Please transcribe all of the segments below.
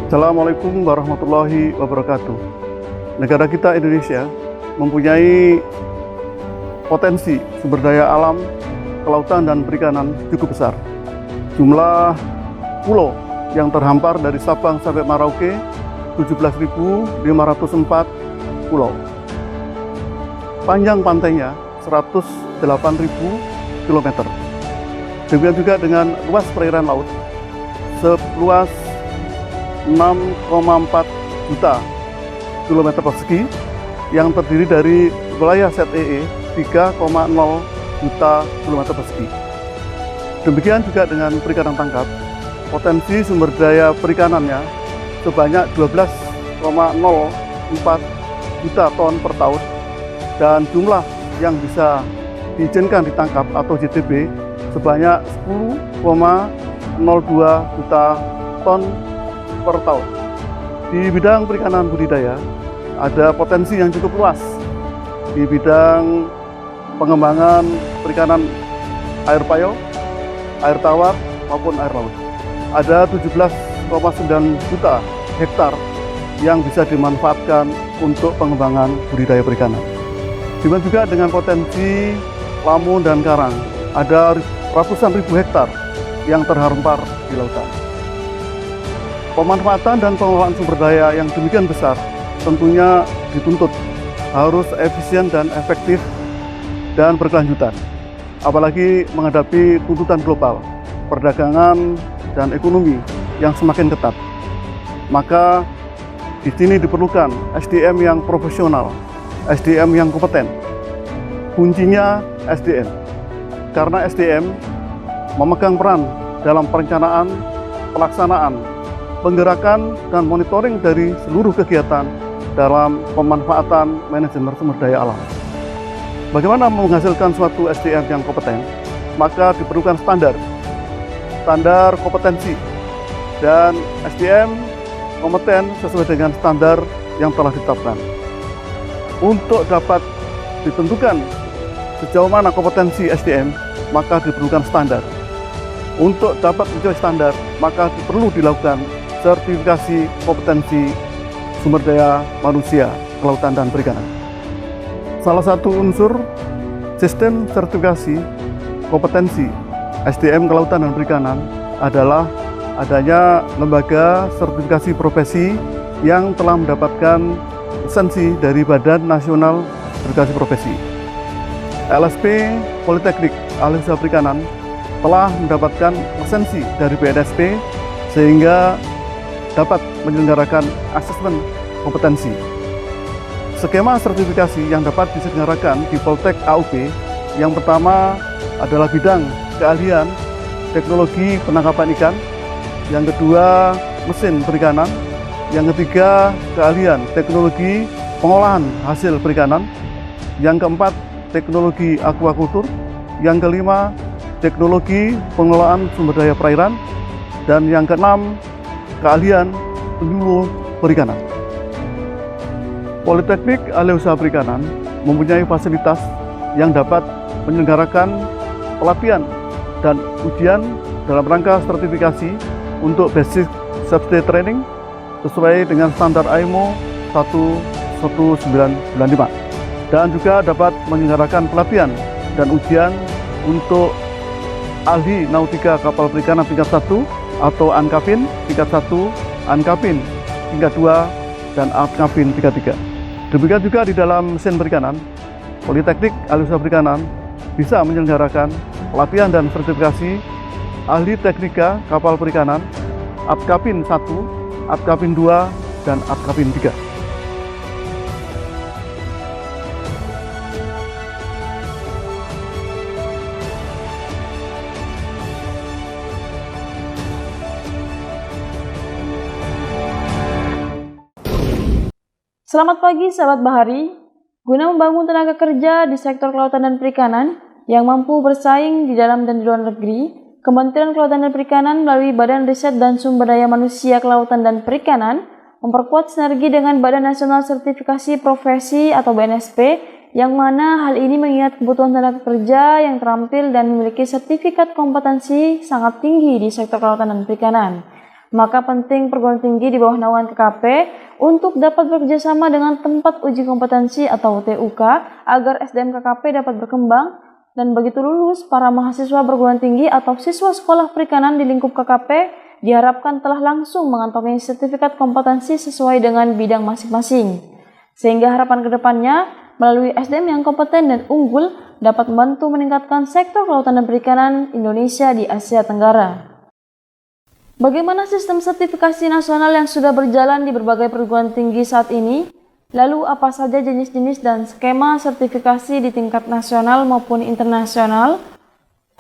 Assalamualaikum warahmatullahi wabarakatuh. Negara kita Indonesia mempunyai potensi sumber daya alam, kelautan dan perikanan cukup besar. Jumlah pulau yang terhampar dari Sabang sampai Merauke 17.504 pulau. Panjang pantainya 108.000 km. Demikian juga dengan luas perairan laut seluas 6,4 juta kilometer persegi yang terdiri dari wilayah ZEE 3,0 juta kilometer persegi. Demikian juga dengan perikanan tangkap, potensi sumber daya perikanannya sebanyak 12,04 juta ton per tahun dan jumlah yang bisa diizinkan ditangkap atau JTB sebanyak 10,02 juta ton per tahun. Di bidang perikanan budidaya ada potensi yang cukup luas di bidang pengembangan perikanan air payau, air tawar maupun air laut. Ada 17,9 juta hektar yang bisa dimanfaatkan untuk pengembangan budidaya perikanan. Demikian juga dengan potensi lamun dan karang, ada ratusan ribu hektar yang terhampar di lautan. Pemanfaatan dan pengelolaan sumber daya yang demikian besar tentunya dituntut harus efisien dan efektif dan berkelanjutan. Apalagi menghadapi tuntutan global, perdagangan dan ekonomi yang semakin ketat. Maka di sini diperlukan SDM yang profesional, SDM yang kompeten. Kuncinya SDM. Karena SDM memegang peran dalam perencanaan, pelaksanaan, penggerakan dan monitoring dari seluruh kegiatan dalam pemanfaatan manajemen sumber daya alam. Bagaimana menghasilkan suatu SDM yang kompeten? Maka diperlukan standar kompetensi, dan SDM kompeten sesuai dengan standar yang telah ditetapkan. Untuk dapat ditentukan sejauh mana kompetensi SDM, maka diperlukan standar. Untuk dapat mencapai standar, maka perlu dilakukan sertifikasi kompetensi sumber daya manusia, kelautan dan perikanan. Salah satu unsur sistem sertifikasi kompetensi SDM kelautan dan perikanan adalah adanya lembaga sertifikasi profesi yang telah mendapatkan lisensi dari Badan Nasional Sertifikasi Profesi. LSP Politeknik Ahli Usaha Perikanan telah mendapatkan lisensi dari BNSP sehingga dapat menyelenggarakan asesmen kompetensi. Skema sertifikasi yang dapat diselenggarakan di Poltek AUP yang pertama adalah bidang keahlian teknologi penangkapan ikan, yang kedua mesin perikanan, yang ketiga keahlian teknologi pengolahan hasil perikanan, yang keempat teknologi aquacultur, yang kelima teknologi pengelolaan sumber daya perairan, dan yang keenam keahlian penyuluh perikanan. Politeknik Ahli Usaha Perikanan mempunyai fasilitas yang dapat menyelenggarakan pelatihan dan ujian dalam rangka sertifikasi untuk basic safety training sesuai dengan standar IMO 11995, dan juga dapat menyelenggarakan pelatihan dan ujian untuk ahli nautika kapal perikanan tingkat 1 atau ANKAPIN tingkat 1, ANKAPIN tingkat 2, dan ANKAPIN tingkat 3. Demikian juga di dalam mesin perikanan, Politeknik Ahli Usaha Perikanan bisa menyelenggarakan pelatihan dan sertifikasi ahli teknika kapal perikanan ATKAPIN 1, ATKAPIN 2, dan ATKAPIN 3. Selamat pagi sahabat Bahari. Guna membangun tenaga kerja di sektor kelautan dan perikanan, yang mampu bersaing di dalam dan di luar negeri, Kementerian Kelautan dan Perikanan melalui Badan Riset dan Sumber Daya Manusia Kelautan dan Perikanan memperkuat sinergi dengan Badan Nasional Sertifikasi Profesi atau BNSP, yang mana hal ini mengingat kebutuhan tenaga kerja yang terampil dan memiliki sertifikat kompetensi sangat tinggi di sektor kelautan dan perikanan. Maka penting perguruan tinggi di bawah naungan KKP untuk dapat bekerjasama dengan tempat uji kompetensi atau TUK agar SDM KKP dapat berkembang, dan begitu lulus, para mahasiswa perguruan tinggi atau siswa sekolah perikanan di lingkup KKP diharapkan telah langsung mengantongi sertifikat kompetensi sesuai dengan bidang masing-masing. Sehingga harapan kedepannya, melalui SDM yang kompeten dan unggul, dapat membantu meningkatkan sektor kelautan dan perikanan Indonesia di Asia Tenggara. Bagaimana sistem sertifikasi nasional yang sudah berjalan di berbagai perguruan tinggi saat ini? Lalu apa saja jenis-jenis dan skema sertifikasi di tingkat nasional maupun internasional,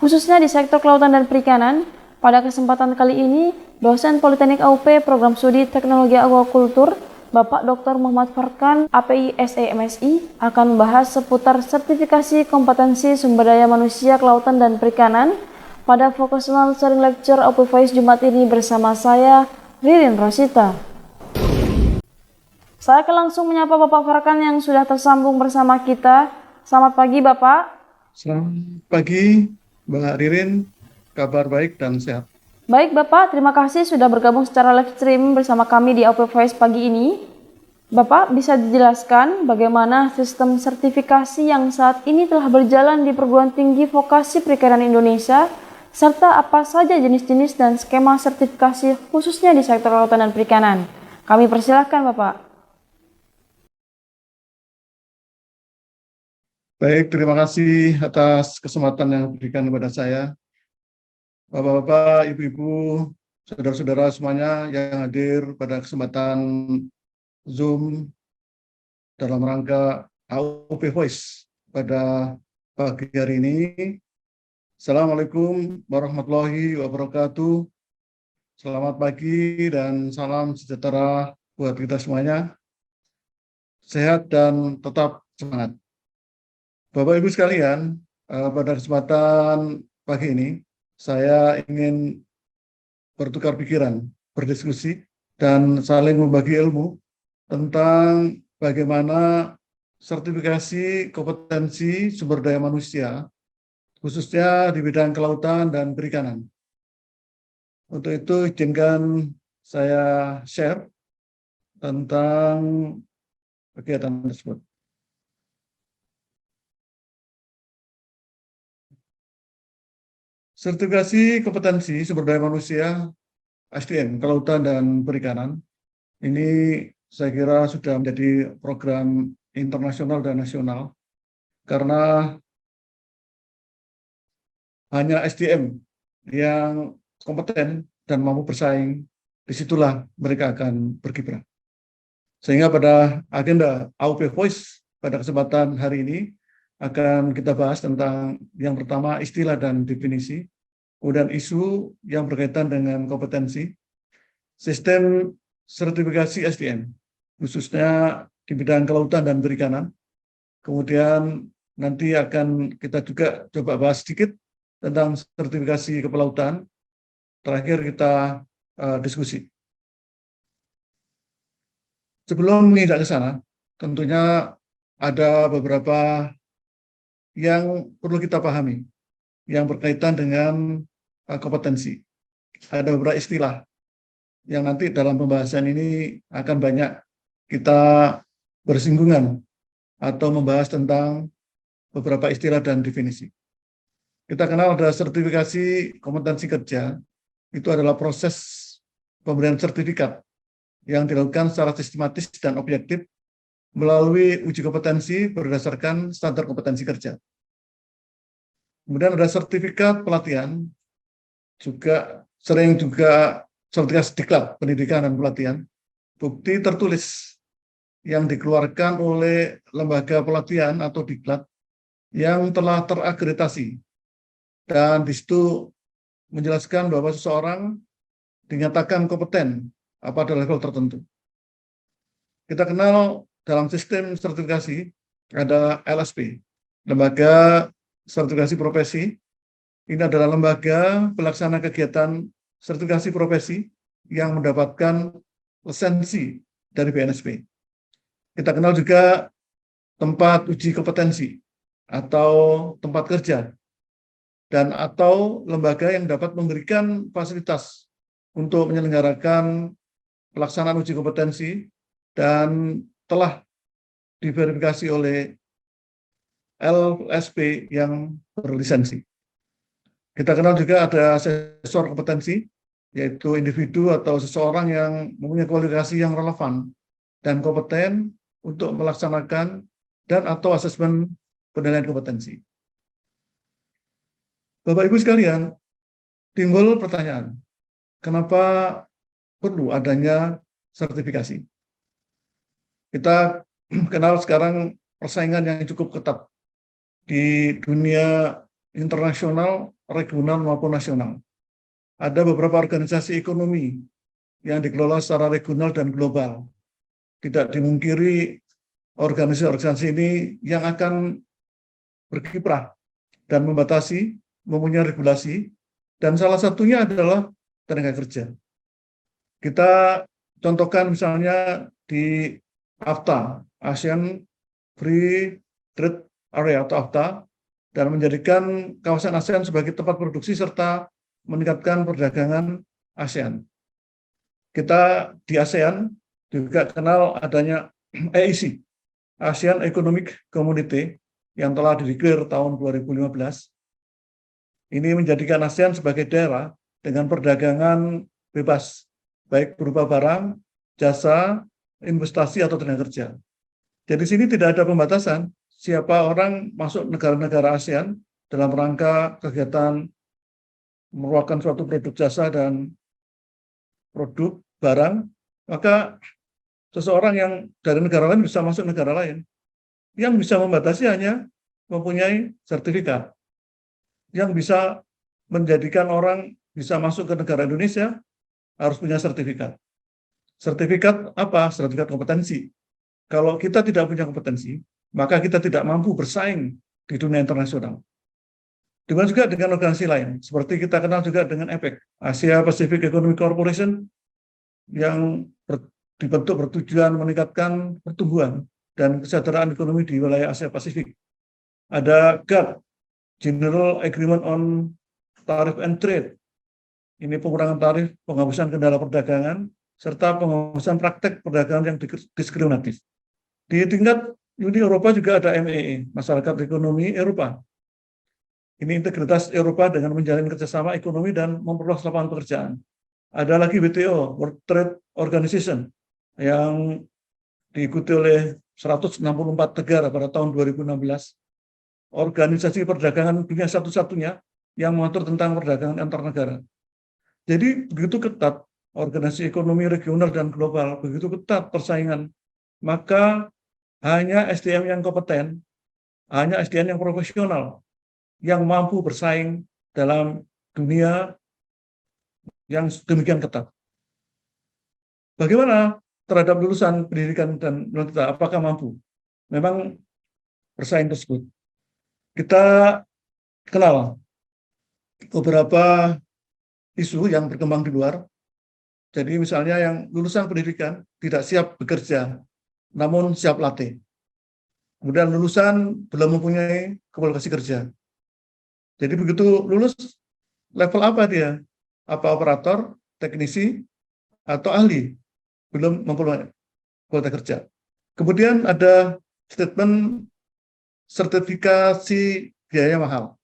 khususnya di sektor kelautan dan perikanan? Pada kesempatan kali ini, dosen Politeknik AUP Program Studi Teknologi Aquakultur, Bapak Dr. Muhammad Farkan, API SEMSI, akan membahas seputar sertifikasi kompetensi sumber daya manusia kelautan dan perikanan pada Vocational Sharing Lecture AUP Voice Jumat ini bersama saya, Ririn Rosita. Saya akan langsung menyapa Bapak Farkan yang sudah tersambung bersama kita. Selamat pagi, Bapak. Selamat pagi, Mbak Ririn. Kabar baik dan sehat. Baik, Bapak. Terima kasih sudah bergabung secara live stream bersama kami di AUP Voice pagi ini. Bapak, bisa dijelaskan bagaimana sistem sertifikasi yang saat ini telah berjalan di perguruan tinggi vokasi perikanan Indonesia, serta apa saja jenis-jenis dan skema sertifikasi khususnya di sektor kelautan dan perikanan? Kami persilahkan, Bapak. Baik, terima kasih atas kesempatan yang diberikan kepada saya. Bapak-bapak, ibu-ibu, saudara-saudara semuanya yang hadir pada kesempatan Zoom dalam rangka AUP Voice pada pagi hari ini. Assalamualaikum warahmatullahi wabarakatuh. Selamat pagi dan salam sejahtera buat kita semuanya. Sehat dan tetap semangat. Bapak Ibu sekalian, pada kesempatan pagi ini saya ingin bertukar pikiran, berdiskusi, dan saling membagi ilmu tentang bagaimana sertifikasi kompetensi sumber daya manusia, khususnya di bidang kelautan dan perikanan. Untuk itu, izinkan saya share tentang kegiatan tersebut. Sertifikasi kompetensi sumber daya manusia SDM kelautan dan perikanan ini saya kira sudah menjadi program internasional dan nasional karena hanya SDM yang kompeten dan mampu bersaing, disitulah mereka akan berkiprah. Sehingga pada agenda AUP Voice pada kesempatan hari ini akan kita bahas tentang yang pertama istilah dan definisi, kemudian isu yang berkaitan dengan kompetensi, sistem sertifikasi SDM, khususnya di bidang kelautan dan perikanan. Kemudian nanti akan kita juga coba bahas sedikit tentang sertifikasi kepelautan. Terakhir kita diskusi. Sebelum menginjak ke sana, tentunya ada beberapa yang perlu kita pahami yang berkaitan dengan kompetensi. Ada beberapa istilah yang nanti dalam pembahasan ini akan banyak kita bersinggungan atau membahas tentang beberapa istilah dan definisi. Kita kenal ada sertifikasi kompetensi kerja, itu adalah proses pemberian sertifikat yang dilakukan secara sistematis dan objektif melalui uji kompetensi berdasarkan standar kompetensi kerja. Kemudian ada sertifikat pelatihan, juga sering sertifikat diklat pendidikan dan pelatihan, bukti tertulis yang dikeluarkan oleh lembaga pelatihan atau diklat yang telah terakreditasi dan di situ menjelaskan bahwa seseorang dinyatakan kompeten pada level tertentu. Kita kenal dalam sistem sertifikasi ada LSP, Lembaga sertifikasi profesi. Ini adalah lembaga pelaksana kegiatan sertifikasi profesi yang mendapatkan lisensi dari BNSP. Kita kenal juga tempat uji kompetensi atau tempat kerja, dan atau lembaga yang dapat memberikan fasilitas untuk menyelenggarakan pelaksanaan uji kompetensi dan telah diverifikasi oleh LSP yang berlisensi. Kita kenal juga ada asesor kompetensi, yaitu individu atau seseorang yang mempunyai kualifikasi yang relevan dan kompeten untuk melaksanakan dan atau asesmen penilaian kompetensi. Bapak Ibu sekalian, timbul pertanyaan, kenapa perlu adanya sertifikasi? Kita kenal sekarang persaingan yang cukup ketat di dunia internasional, regional maupun nasional. Ada beberapa organisasi ekonomi yang dikelola secara regional dan global. Tidak dimungkiri organisasi-organisasi ini yang akan berkiprah dan membatasi, mempunyai regulasi, dan salah satunya adalah tenaga kerja. Kita contohkan misalnya di AFTA, ASEAN Free Trade Area atau AFTA, dan menjadikan kawasan ASEAN sebagai tempat produksi serta meningkatkan perdagangan ASEAN. Kita di ASEAN juga kenal adanya AEC, ASEAN Economic Community, yang telah dideklar tahun 2015. Ini menjadikan ASEAN sebagai daerah dengan perdagangan bebas, baik berupa barang, jasa, investasi, atau tenaga kerja. Jadi di sini tidak ada pembatasan siapa orang masuk negara-negara ASEAN dalam rangka kegiatan merupakan suatu produk jasa dan produk barang, maka seseorang yang dari negara lain bisa masuk negara lain. Yang bisa membatasi hanya mempunyai sertifikat. Yang bisa menjadikan orang bisa masuk ke negara Indonesia harus punya sertifikat. Sertifikat apa? Sertifikat kompetensi. Kalau kita tidak punya kompetensi, maka kita tidak mampu bersaing di dunia internasional. Demikian juga dengan organisasi lain, seperti kita kenal juga dengan APEC, Asia Pacific Economic Corporation, yang dibentuk bertujuan meningkatkan pertumbuhan dan kesejahteraan ekonomi di wilayah Asia Pasifik. Ada GATT, General Agreement on Tariff and Trade. Ini pengurangan tarif, penghapusan kendala perdagangan, serta penghapusan praktek perdagangan yang diskriminatif. Di tingkat Uni Eropa juga ada MEE, Masyarakat Ekonomi Eropa. Ini integritas Eropa dengan menjalin kerjasama ekonomi dan memperluas lapangan pekerjaan. Ada lagi WTO, World Trade Organization, yang diikuti oleh 164 negara pada tahun 2016. Organisasi perdagangan dunia satu-satunya yang mengatur tentang perdagangan antar negara. Jadi begitu ketat organisasi ekonomi regional dan global, begitu ketat persaingan, maka hanya SDM yang kompeten, hanya SDM yang profesional yang mampu bersaing dalam dunia yang demikian ketat. Bagaimana terhadap lulusan pendidikan dan pendidikan, apakah mampu memang bersaing tersebut? Kita kenal beberapa isu yang berkembang di luar. Jadi misalnya yang lulusan pendidikan tidak siap bekerja, namun siap latih. Kemudian lulusan belum mempunyai kualifikasi kerja. Jadi begitu lulus, level apa dia? Apa operator, teknisi, atau ahli? Belum mempunyai kualifikasi kerja. Kemudian ada statement sertifikasi biaya mahal.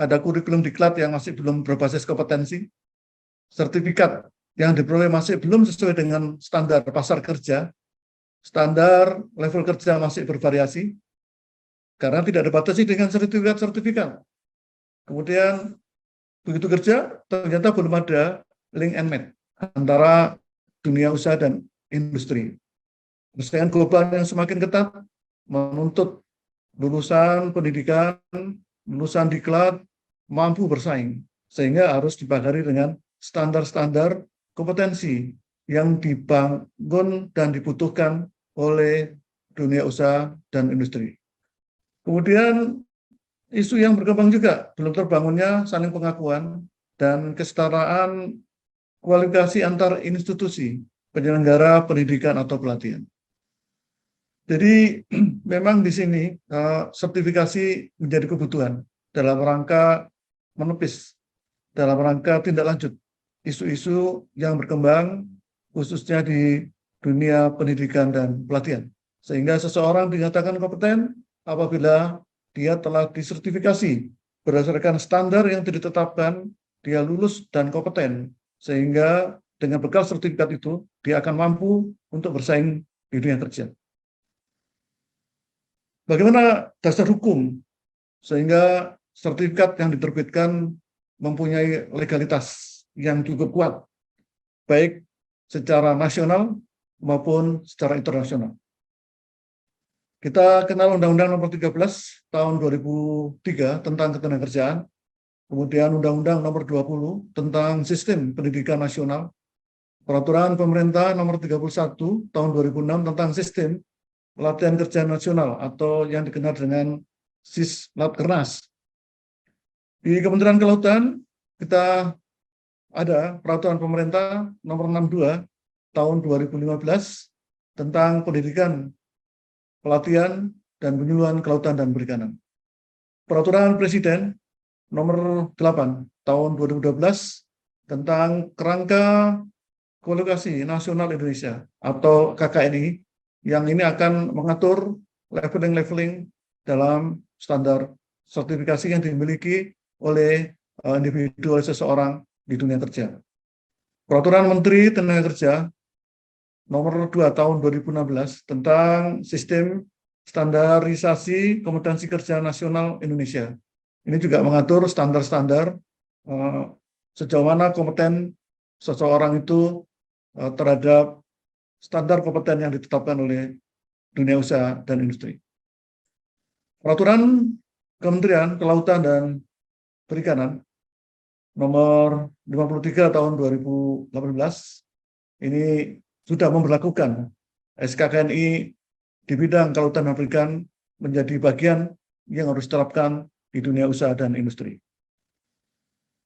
Ada kurikulum diklat yang masih belum berbasis kompetensi. Sertifikat yang diperoleh masih belum sesuai dengan standar pasar kerja. Standar level kerja masih bervariasi karena tidak dibatasi dengan sertifikat-sertifikat. Kemudian begitu kerja ternyata belum ada link and match antara dunia usaha dan industri. Persaingan global yang semakin ketat menuntut lulusan pendidikan, lulusan diklat mampu bersaing, sehingga harus dibagari dengan standar-standar kompetensi yang dibangun dan dibutuhkan oleh dunia usaha dan industri. Kemudian isu yang berkembang juga, belum terbangunnya saling pengakuan dan kesetaraan kualifikasi antar institusi penyelenggara pendidikan atau pelatihan. Jadi memang di sini sertifikasi menjadi kebutuhan dalam rangka menepis, dalam rangka tindak lanjut isu-isu yang berkembang khususnya di dunia pendidikan dan pelatihan. Sehingga seseorang dinyatakan kompeten apabila dia telah disertifikasi berdasarkan standar yang ditetapkan, dia lulus dan kompeten. Sehingga dengan bekal sertifikat itu, dia akan mampu untuk bersaing di dunia kerja. Bagaimana dasar hukum sehingga sertifikat yang diterbitkan mempunyai legalitas yang cukup kuat, baik secara nasional maupun secara internasional. Kita kenal Undang-Undang Nomor 13 Tahun 2003 tentang Ketenagakerjaan, kemudian Undang-Undang Nomor 20 tentang Sistem Pendidikan Nasional, Peraturan Pemerintah Nomor 31 Tahun 2006 tentang Sistem Pelatihan Kerja Nasional atau yang dikenal dengan Sislatkernas. Di Kementerian Kelautan kita ada Peraturan Pemerintah Nomor 62 Tahun 2015 tentang pendidikan, pelatihan, dan penyuluhan kelautan dan perikanan. Peraturan Presiden Nomor 8 Tahun 2012 tentang Kerangka Kualifikasi Nasional Indonesia atau KKNI, yang ini akan mengatur leveling dalam standar sertifikasi yang dimiliki oleh individu, oleh seseorang di dunia kerja. Peraturan Menteri Tenaga Kerja Nomor 2 Tahun 2016 tentang Sistem Standarisasi Kompetensi Kerja Nasional Indonesia. Ini juga mengatur standar-standar sejauh mana kompeten seseorang itu terhadap standar kompeten yang ditetapkan oleh dunia usaha dan industri. Peraturan Kementerian Kelautan dan Perikanan Nomor 53 Tahun 2018 ini sudah memberlakukan SKKNI di bidang kelautan dan perikanan menjadi bagian yang harus diterapkan di dunia usaha dan industri.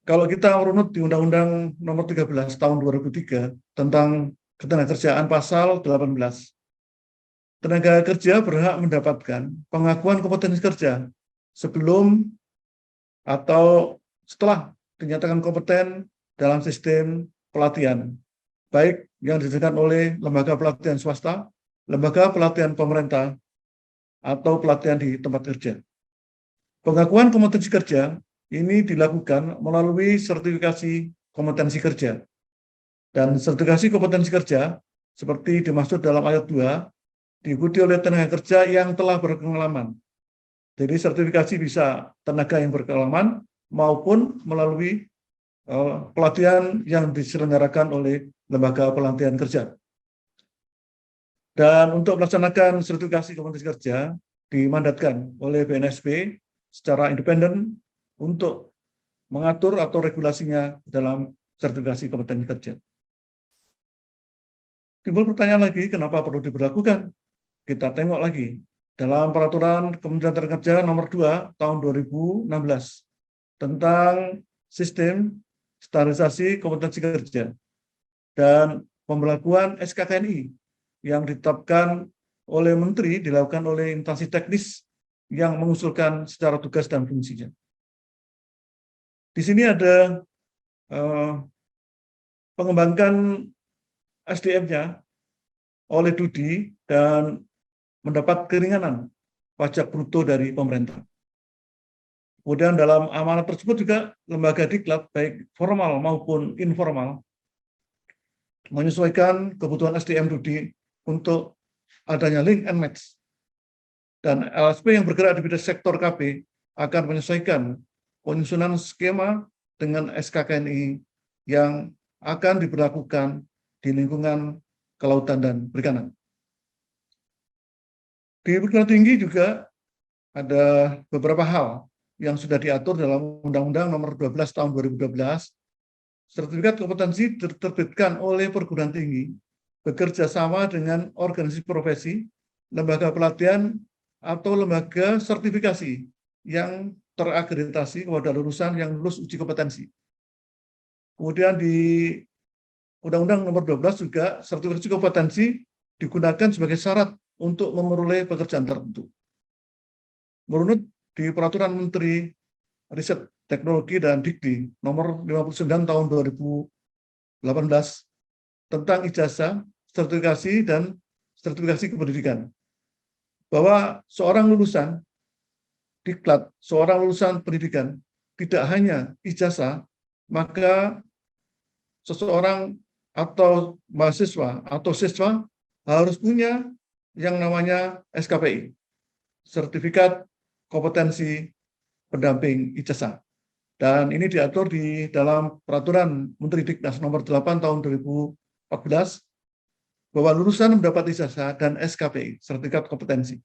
Kalau kita merunut di Undang-Undang Nomor 13 Tahun 2003 tentang Ketenagakerjaan Pasal 18, tenaga kerja berhak mendapatkan pengakuan kompetensi kerja sebelum atau setelah dinyatakan kompeten dalam sistem pelatihan, baik yang disediakan oleh lembaga pelatihan swasta, lembaga pelatihan pemerintah, atau pelatihan di tempat kerja. Pengakuan kompetensi kerja ini dilakukan melalui sertifikasi kompetensi kerja. Dan sertifikasi kompetensi kerja, seperti dimaksud dalam ayat 2, diikuti oleh tenaga kerja yang telah berpengalaman. Jadi sertifikasi bisa tenaga yang berpengalaman maupun melalui pelatihan yang diselenggarakan oleh lembaga pelatihan kerja. Dan untuk melaksanakan sertifikasi kompetensi kerja dimandatkan oleh BNSP secara independen untuk mengatur atau regulasinya dalam sertifikasi kompetensi kerja. Timbul pertanyaan lagi, kenapa perlu diberlakukan? Kita tengok lagi dalam Peraturan Kementerian Tenaga Nomor 2 Tahun 2016 tentang Sistem Standarisasi Kompetensi Kerja dan pemberlakuan SKKNI yang ditetapkan oleh Menteri dilakukan oleh instansi teknis yang mengusulkan secara tugas dan fungsinya. Di sini ada pengembangan SDM-nya oleh Dudi dan mendapat keringanan pajak bruto dari pemerintah. Kemudian dalam amanat tersebut juga lembaga diklat baik formal maupun informal menyesuaikan kebutuhan SDM Dudi untuk adanya link and match. Dan LSP yang bergerak di bidang sektor KB akan menyesuaikan penyusunan skema dengan SKKNI yang akan diberlakukan di lingkungan kelautan dan perikanan. Di perguruan tinggi juga ada beberapa hal yang sudah diatur dalam Undang-Undang Nomor 12 Tahun 2012. Sertifikat kompetensi diterbitkan oleh perguruan tinggi bekerja sama dengan organisasi profesi, lembaga pelatihan, atau lembaga sertifikasi yang terakreditasi kepada lulusan yang lulus uji kompetensi. Kemudian di Undang-Undang Nomor 12 juga sertifikasi kompetensi digunakan sebagai syarat untuk memperoleh pekerjaan tertentu. Menurut di Peraturan Menteri Riset Teknologi dan Dikti Nomor 59 tahun 2018 tentang ijazah, sertifikasi, dan sertifikasi kependidikan, bahwa seorang lulusan diklat, seorang lulusan pendidikan, tidak hanya ijazah, maka seseorang atau mahasiswa atau siswa harus punya yang namanya SKPI, Sertifikat Kompetensi Pendamping Ijazah. Dan ini diatur di dalam Peraturan Menteri Diknas Nomor 8 tahun 2014 bahwa lulusan mendapat ijazah dan SKPI, Sertifikat Kompetensi.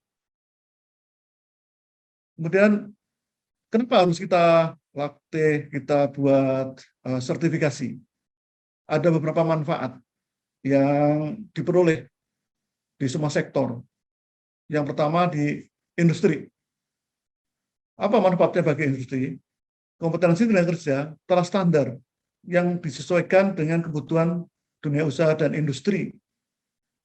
Kemudian, kenapa harus kita latih, kita buat sertifikasi? Ada beberapa manfaat yang diperoleh di semua sektor. Yang pertama di industri. Apa manfaatnya bagi industri? Kompetensi tenaga kerja telah standar yang disesuaikan dengan kebutuhan dunia usaha dan industri.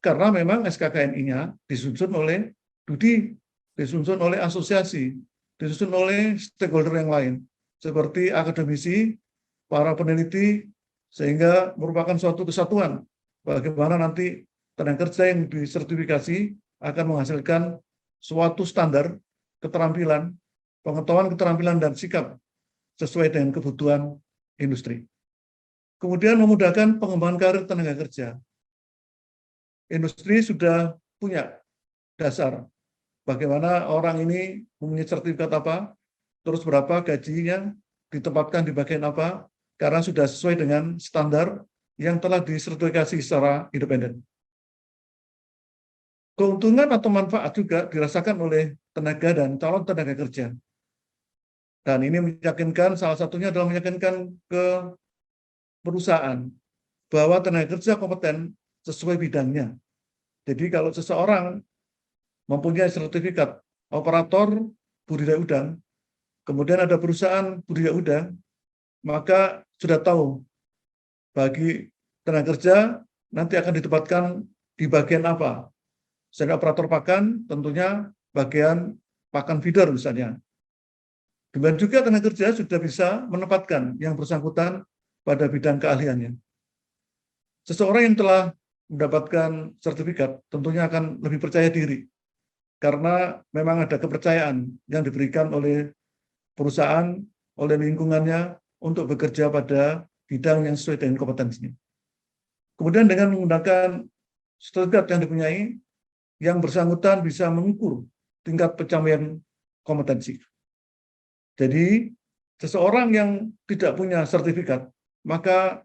Karena memang SKKNI-nya disusun oleh DUDI, disusun oleh asosiasi, disusun oleh stakeholder yang lain, seperti akademisi, para peneliti, sehingga merupakan suatu kesatuan bagaimana nanti tenaga kerja yang disertifikasi akan menghasilkan suatu standar keterampilan, pengetahuan keterampilan dan sikap sesuai dengan kebutuhan industri. Kemudian memudahkan pengembangan karir tenaga kerja. Industri sudah punya dasar bagaimana orang ini mempunyai sertifikat apa, terus berapa gajinya, ditempatkan di bagian apa, karena sudah sesuai dengan standar yang telah disertifikasi secara independen. Keuntungan atau manfaat juga dirasakan oleh tenaga dan calon tenaga kerja. Dan ini meyakinkan, salah satunya adalah meyakinkan ke perusahaan bahwa tenaga kerja kompeten sesuai bidangnya. Jadi kalau seseorang mempunyai sertifikat operator budidaya udang, kemudian ada perusahaan budidaya udang, maka sudah tahu bagi tenaga kerja nanti akan ditempatkan di bagian apa. Sehingga operator pakan tentunya bagian pakan feeder misalnya. Demikian juga tenaga kerja sudah bisa menempatkan yang bersangkutan pada bidang keahliannya. Seseorang yang telah mendapatkan sertifikat tentunya akan lebih percaya diri karena memang ada kepercayaan yang diberikan oleh perusahaan, oleh lingkungannya untuk bekerja pada bidang yang sesuai dengan kompetensinya. Kemudian dengan menggunakan sertifikat yang dipunyai, yang bersangkutan bisa mengukur tingkat pencapaian kompetensi. Jadi, seseorang yang tidak punya sertifikat, maka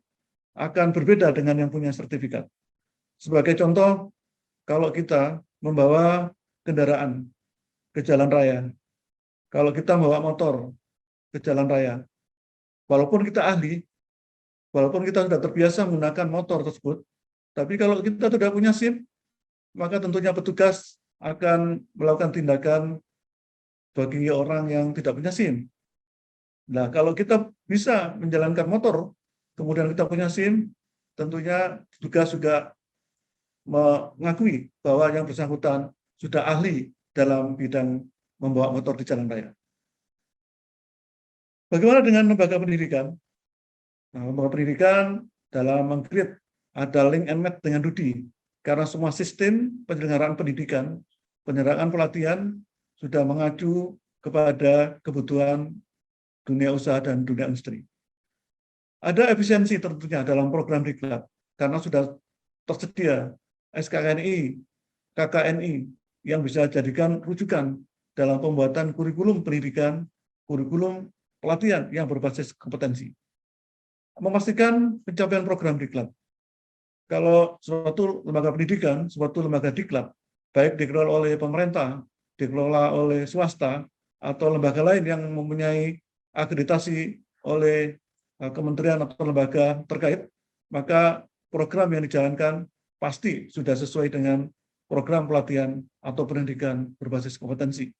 akan berbeda dengan yang punya sertifikat. Sebagai contoh, kalau kita membawa kendaraan ke jalan raya, kalau kita membawa motor ke jalan raya, walaupun kita ahli, walaupun kita sudah terbiasa menggunakan motor tersebut, tapi kalau kita tidak punya SIM, maka tentunya petugas akan melakukan tindakan bagi orang yang tidak punya SIM. Nah, kalau kita bisa menjalankan motor, kemudian kita punya SIM, tentunya petugas juga mengakui bahwa yang bersangkutan sudah ahli dalam bidang membawa motor di jalan raya. Bagaimana dengan lembaga pendidikan? Nah, lembaga pendidikan dalam meng-create ada link and match dengan DUDI, karena semua sistem penyelenggaraan pendidikan, penyelenggaraan pelatihan sudah mengacu kepada kebutuhan dunia usaha dan dunia industri. Ada efisiensi tentunya dalam program diklat, karena sudah tersedia SKKNI, KKNI yang bisa jadikan rujukan dalam pembuatan kurikulum pendidikan, kurikulum pelatihan yang berbasis kompetensi. Memastikan pencapaian program diklat. Kalau suatu lembaga pendidikan, suatu lembaga diklat, baik dikelola oleh pemerintah, dikelola oleh swasta, atau lembaga lain yang mempunyai akreditasi oleh kementerian atau lembaga terkait, maka program yang dijalankan pasti sudah sesuai dengan program pelatihan atau pendidikan berbasis kompetensi.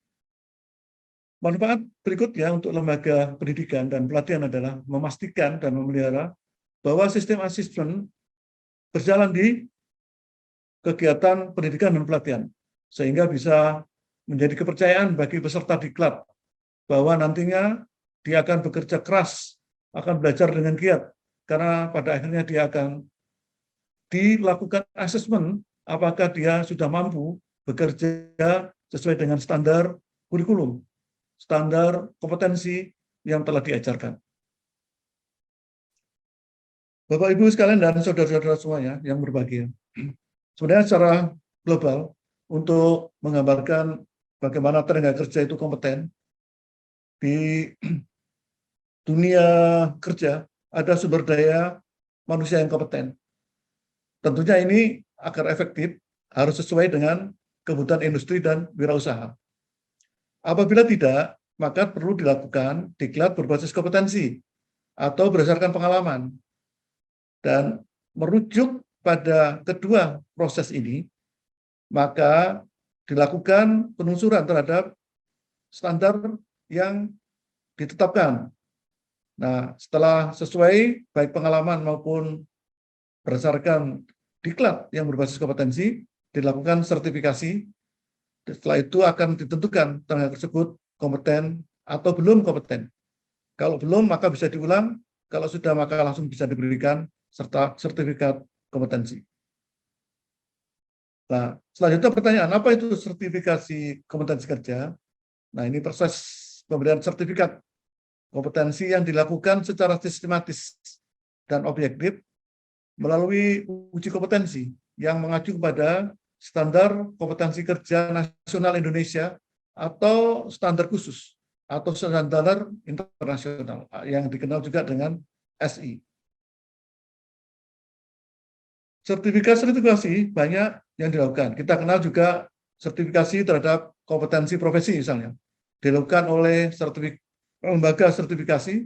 Manfaat berikutnya untuk lembaga pendidikan dan pelatihan adalah memastikan dan memelihara bahwa sistem asesmen berjalan di kegiatan pendidikan dan pelatihan, sehingga bisa menjadi kepercayaan bagi peserta diklat bahwa nantinya dia akan bekerja keras, akan belajar dengan giat, karena pada akhirnya dia akan dilakukan asesmen apakah dia sudah mampu bekerja sesuai dengan standar kurikulum, standar kompetensi yang telah diajarkan. Bapak Ibu sekalian dan saudara-saudara semuanya yang berbahagia, sebenarnya secara global untuk menggambarkan bagaimana tenaga kerja itu kompeten di dunia kerja, ada sumber daya manusia yang kompeten. Tentunya ini agar efektif harus sesuai dengan kebutuhan industri dan wirausaha. Apabila tidak, maka perlu dilakukan diklat berbasis kompetensi atau berdasarkan pengalaman. Dan merujuk pada kedua proses ini, maka dilakukan penelusuran terhadap standar yang ditetapkan. Nah, setelah sesuai baik pengalaman maupun berdasarkan diklat yang berbasis kompetensi, dilakukan sertifikasi. Setelah itu akan ditentukan tenaga tersebut kompeten atau belum kompeten. Kalau belum, maka bisa diulang. Kalau sudah, maka langsung bisa diberikan serta sertifikat kompetensi. Nah, selanjutnya pertanyaan, apa itu sertifikasi kompetensi kerja? Nah, ini proses pemberian sertifikat kompetensi yang dilakukan secara sistematis dan objektif melalui uji kompetensi yang mengacu kepada standar kompetensi kerja nasional Indonesia atau standar khusus atau standar internasional yang dikenal juga dengan SI. Sertifikasi banyak yang dilakukan. Kita kenal juga sertifikasi terhadap kompetensi profesi misalnya. Dilakukan oleh lembaga sertifikasi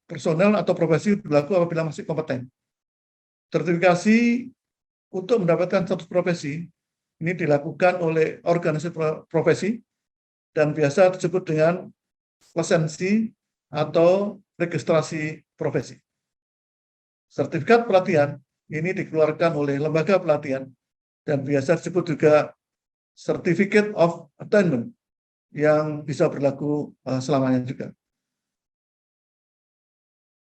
personel atau profesi berlaku apabila masih kompeten. Sertifikasi untuk mendapatkan status profesi ini dilakukan oleh organisasi profesi dan biasa disebut dengan lisensi atau registrasi profesi. Sertifikat pelatihan ini dikeluarkan oleh lembaga pelatihan dan biasa disebut juga Certificate of Attainment yang bisa berlaku selamanya juga.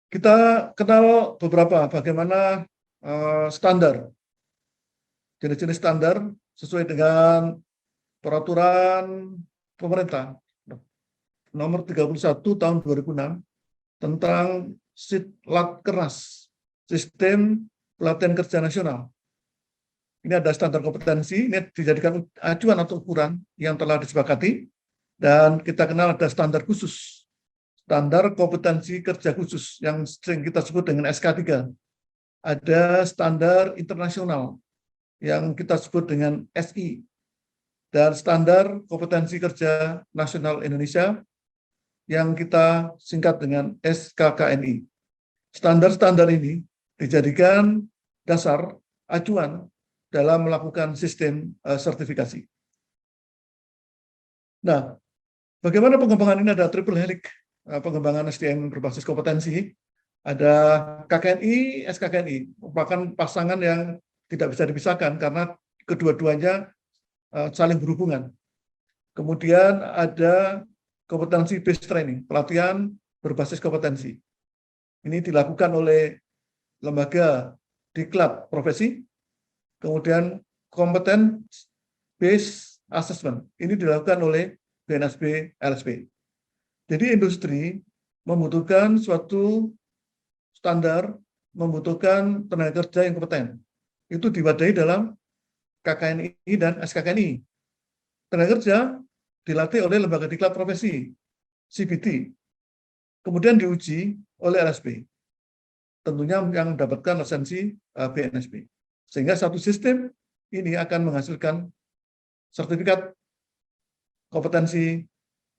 Kita kenal beberapa bagaimana standar, jenis-jenis standar sesuai dengan peraturan pemerintah nomor 31 tahun 2006 tentang Sitlatkernas, Sistem Pelatihan Kerja Nasional. Ini ada standar kompetensi, ini dijadikan acuan atau ukuran yang telah disepakati, dan kita kenal ada standar khusus, standar kompetensi kerja khusus yang sering kita sebut dengan SK3. Ada standar internasional yang kita sebut dengan SI, dan standar kompetensi kerja nasional Indonesia yang kita singkat dengan SKKNI. Standar-standar ini dijadikan dasar acuan dalam melakukan sistem sertifikasi. Nah, bagaimana pengembangan ini? Ada triple helix pengembangan SDM berbasis kompetensi. Ada KKNI, SKKNI, merupakan pasangan yang tidak bisa dipisahkan karena kedua-duanya saling berhubungan. Kemudian ada kompetensi based training, pelatihan berbasis kompetensi. Ini dilakukan oleh lembaga diklat profesi. Kemudian kompeten based assessment, ini dilakukan oleh BNSP LSP. Jadi industri membutuhkan suatu standar, membutuhkan tenaga kerja yang kompeten. Itu diwadahi dalam KKNI dan SKKNI. Tenaga kerja dilatih oleh lembaga diklat profesi, CBT. Kemudian diuji oleh LSP. Tentunya yang mendapatkan lisensi BNSP. Sehingga satu sistem ini akan menghasilkan sertifikat kompetensi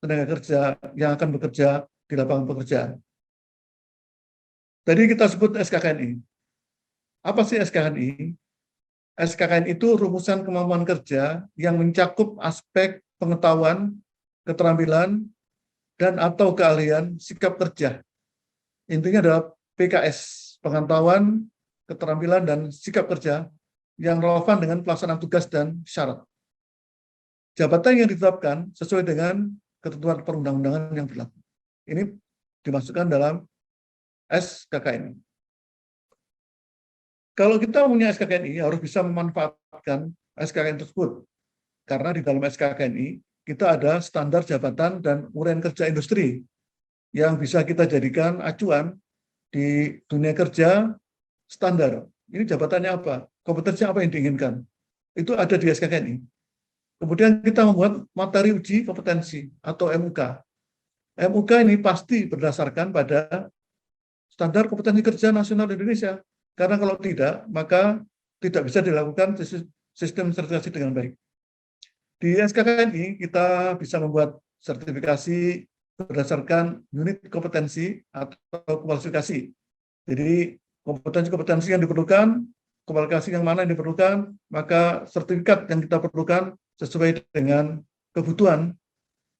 tenaga kerja yang akan bekerja di lapangan pekerjaan. Tadi kita sebut SKKNI. Apa sih SKKNI? SKKNI itu rumusan kemampuan kerja yang mencakup aspek pengetahuan, keterampilan, dan atau keahlian sikap kerja. Intinya adalah PKS, pengetahuan, keterampilan, dan sikap kerja yang relevan dengan pelaksanaan tugas dan syarat. Jabatan yang ditetapkan sesuai dengan ketentuan perundang-undangan yang berlaku. Ini dimasukkan dalam SKKNI. Kalau kita punya SKKNI, harus bisa memanfaatkan SKKNI tersebut. Karena di dalam SKKNI, kita ada standar jabatan dan uraian kerja industri yang bisa kita jadikan acuan di dunia kerja standar. Ini jabatannya apa? Kompetensi apa yang diinginkan? Itu ada di SKKNI. Kemudian kita membuat materi uji kompetensi atau MUK. MUK ini pasti berdasarkan pada standar kompetensi kerja nasional Indonesia. Karena kalau tidak, maka tidak bisa dilakukan sistem sertifikasi dengan baik. Di SKKNI, kita bisa membuat sertifikasi berdasarkan unit kompetensi atau kualifikasi. Jadi, kompetensi-kompetensi yang diperlukan, kualifikasi yang mana yang diperlukan, maka sertifikat yang kita perlukan sesuai dengan kebutuhan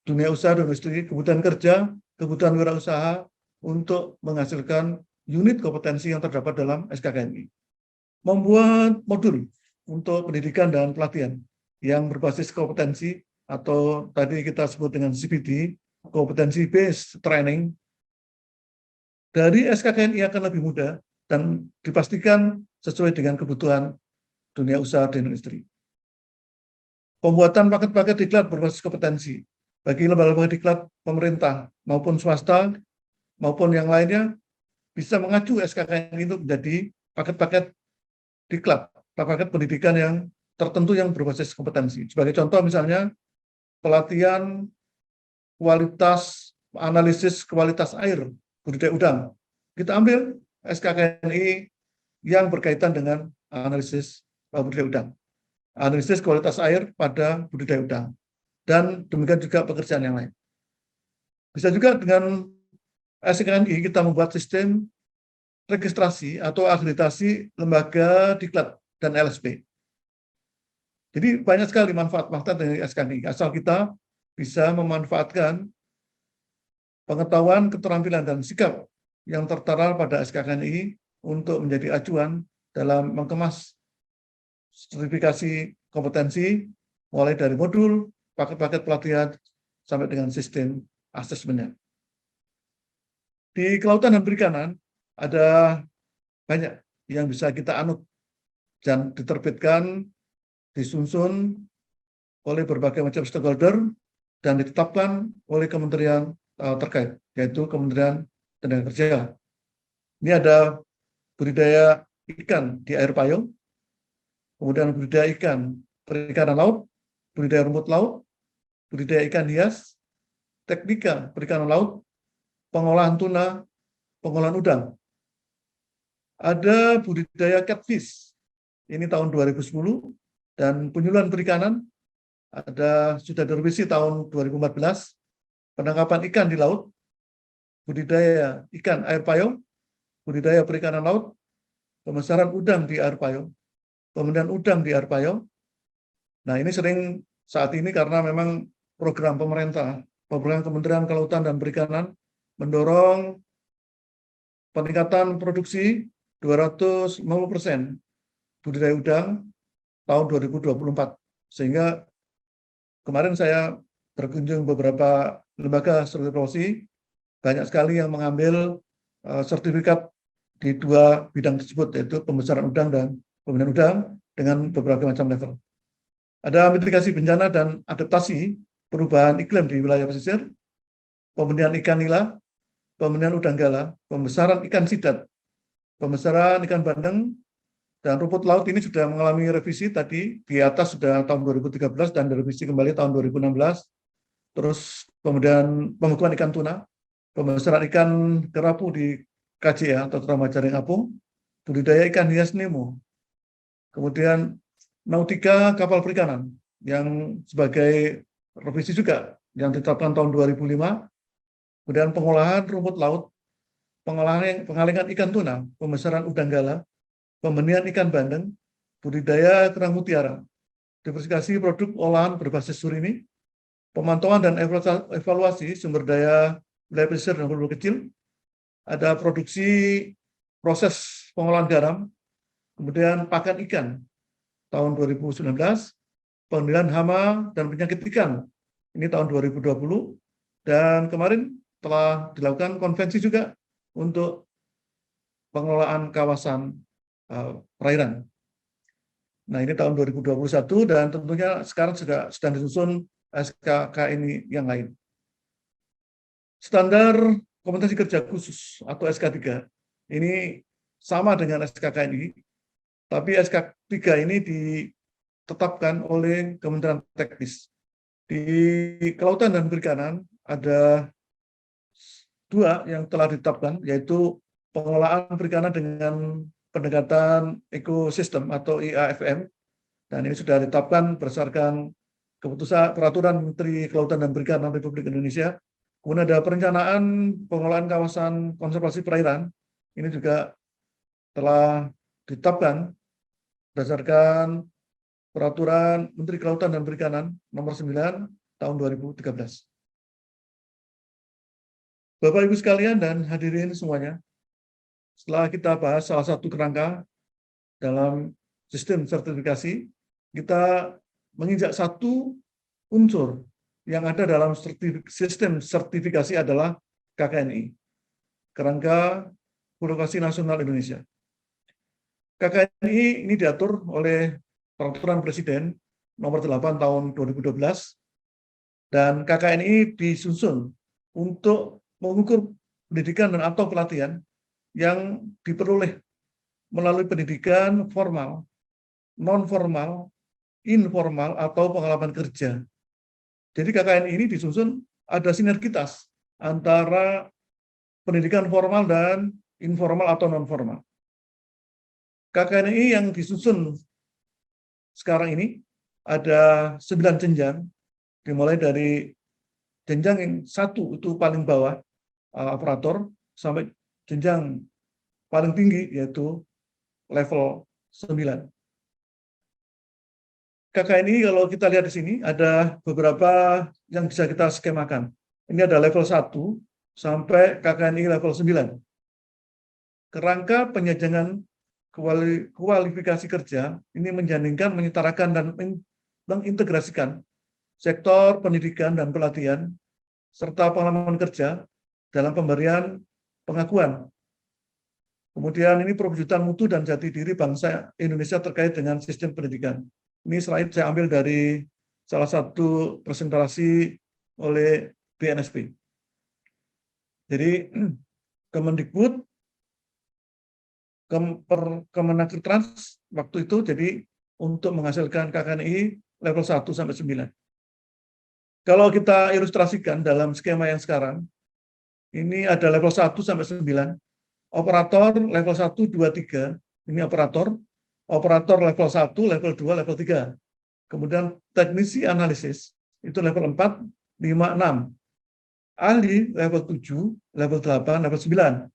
dunia usaha dan industri, kebutuhan kerja, kebutuhan wirausaha untuk menghasilkan unit kompetensi yang terdapat dalam SKKNI. Membuat modul untuk pendidikan dan pelatihan yang berbasis kompetensi atau tadi kita sebut dengan CPD, kompetensi based training. Dari SKKNI akan lebih mudah dan dipastikan sesuai dengan kebutuhan dunia usaha dan industri. Pembuatan paket-paket diklat berbasis kompetensi bagi lembaga-lembaga diklat pemerintah maupun swasta maupun yang lainnya bisa mengacu SKKNI itu menjadi paket-paket diklat, paket pendidikan yang tertentu yang berbasis kompetensi. Sebagai contoh misalnya pelatihan kualitas analisis kualitas air budidaya udang. Kita ambil SKKNI yang berkaitan dengan analisis budidaya udang. Analisis kualitas air pada budidaya udang. Dan demikian juga pekerjaan yang lain. Bisa juga dengan SKKNI kita membuat sistem registrasi atau akreditasi lembaga diklat dan LSP. Jadi banyak sekali manfaat-manfaat dari SKKNI, asal kita bisa memanfaatkan pengetahuan, keterampilan, dan sikap yang tertera pada SKKNI untuk menjadi acuan dalam mengemas sertifikasi kompetensi, mulai dari modul, paket-paket pelatihan, sampai dengan sistem asesmennya. Di kelautan dan perikanan, ada banyak yang bisa kita anut dan diterbitkan, disusun oleh berbagai macam stakeholder, dan ditetapkan oleh kementerian terkait, yaitu Kementerian Tenaga Kerja. Ini ada budidaya ikan di air payung, kemudian budidaya ikan perikanan laut, budidaya rumput laut, budidaya ikan hias, teknika perikanan laut, pengolahan tuna, pengolahan udang. Ada budidaya catfish, ini tahun 2010, dan penyuluhan perikanan, sudah direvisi tahun 2014, penangkapan ikan di laut, budidaya ikan air payung, budidaya perikanan laut, pembesaran udang di air payung, pembudidayaan udang di air payung. Nah, ini sering saat ini karena memang program pemerintah, program Kementerian Kelautan dan Perikanan mendorong peningkatan produksi 250% budidaya udang tahun 2024. Sehingga kemarin saya berkunjung beberapa lembaga sertifikasi, banyak sekali yang mengambil sertifikat di dua bidang tersebut, yaitu pembesaran udang dan pembudidayaan udang dengan beberapa macam level. Ada mitigasi bencana dan adaptasi perubahan iklim di wilayah pesisir, pembudidayaan ikan nila, pembudidayaan udang gala, pembesaran ikan sidat, pembesaran ikan bandeng, dan rumput laut ini sudah mengalami revisi tadi, di atas sudah tahun 2013 dan direvisi kembali tahun 2016. Terus kemudian pembekuan ikan tuna, pembesaran ikan kerapu di KJA atau Trauma Jaring Apung, budidaya ikan hias Nemo, kemudian nautika kapal perikanan yang sebagai revisi juga yang ditetapkan tahun 2005, kemudian pengolahan rumput laut, pengalengan ikan tuna, pembesaran udang gala, pembenihan ikan bandeng, budidaya kerang mutiara, diversifikasi produk olahan berbasis surimi, pemantauan dan evaluasi sumber daya wilayah pesisir dan hulu kecil, ada produksi proses pengolahan garam, kemudian pakan ikan tahun 2019, pengendalian hama dan penyakit ikan ini tahun 2020, dan kemarin telah dilakukan konvensi juga untuk pengelolaan kawasan perairan. Nah, ini tahun 2021 dan tentunya sekarang juga sedang disusun SKKNI yang lain. Standar kompetensi kerja khusus atau SK3 ini sama dengan SKKNI, tapi SK3 ini ditetapkan oleh Kementerian Teknis. Di Kelautan dan Perikanan ada 2 yang telah ditetapkan, yaitu pengelolaan perikanan dengan pendekatan ekosistem atau IAFM, dan ini sudah ditetapkan berdasarkan keputusan Peraturan Menteri Kelautan dan Perikanan Republik Indonesia. Kemudian ada perencanaan pengelolaan kawasan konservasi perairan, ini juga telah ditetapkan berdasarkan Peraturan Menteri Kelautan dan Perikanan Nomor 9 Tahun 2013. Bapak Ibu sekalian dan hadirin semuanya, setelah kita bahas salah satu kerangka dalam sistem sertifikasi, kita menginjak satu unsur yang ada dalam sistem sertifikasi adalah KKNI, Kerangka Birokrasi Nasional Indonesia. KKNI ini diatur oleh Peraturan Presiden Nomor 8 Tahun 2012, dan KKNI disusun untuk mengukur pendidikan dan atau pelatihan yang diperoleh melalui pendidikan formal, non-formal, informal, atau pengalaman kerja. Jadi KKNI ini disusun ada sinergitas antara pendidikan formal dan informal atau non-formal. KKNI yang disusun sekarang ini ada 9 jenjang, dimulai dari jenjang yang 1 itu paling bawah, operator, sampai jenjang paling tinggi yaitu level 9. KKNI kalau kita lihat di sini ada beberapa yang bisa kita skemakan. Ini ada level 1 sampai KKNI level 9. Kerangka penjajangan kualifikasi kerja ini menjandingkan, menyetarakan, dan mengintegrasikan sektor pendidikan dan pelatihan serta pengalaman kerja dalam pemberian pengakuan. Kemudian ini perwujudan mutu dan jati diri bangsa Indonesia terkait dengan sistem pendidikan. Ini slide saya ambil dari salah satu presentasi oleh BNSP. Jadi Kemendikbud, Kemenakritrans waktu itu jadi untuk menghasilkan KKNI level 1 sampai 9. Kalau kita ilustrasikan dalam skema yang sekarang, ini ada level 1 sampai 9, operator level 1, 2, 3, ini operator level 1, level 2, level 3. Kemudian teknisi analisis, itu level 4, 5, 6. Ahli level 7, level 8, level 9.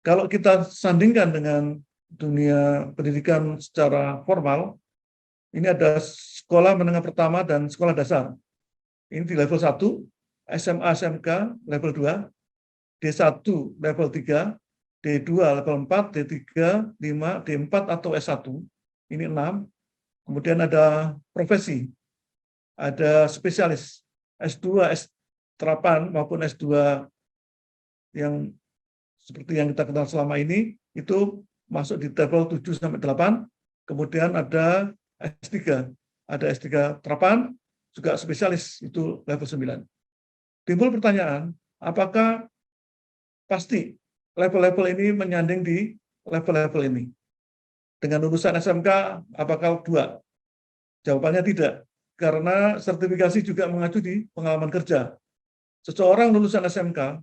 Kalau kita sandingkan dengan dunia pendidikan secara formal, ini ada sekolah menengah pertama dan sekolah dasar. Ini di level 1, SMA, SMK level 2, D1 level 3, D2 level 4, D3, 5, D4 atau S1, ini 6. Kemudian ada profesi, ada spesialis, S2, S terapan maupun S2 yang seperti yang kita kenal selama ini, itu masuk di level 7 sampai 8. Kemudian ada S3, ada S3 terapan, juga spesialis, itu level 9. Timbul pertanyaan, apakah pasti level-level ini menyanding di level-level ini? Dengan lulusan SMK, apakah 2? Jawabannya tidak, karena sertifikasi juga mengacu di pengalaman kerja. Seseorang lulusan SMK,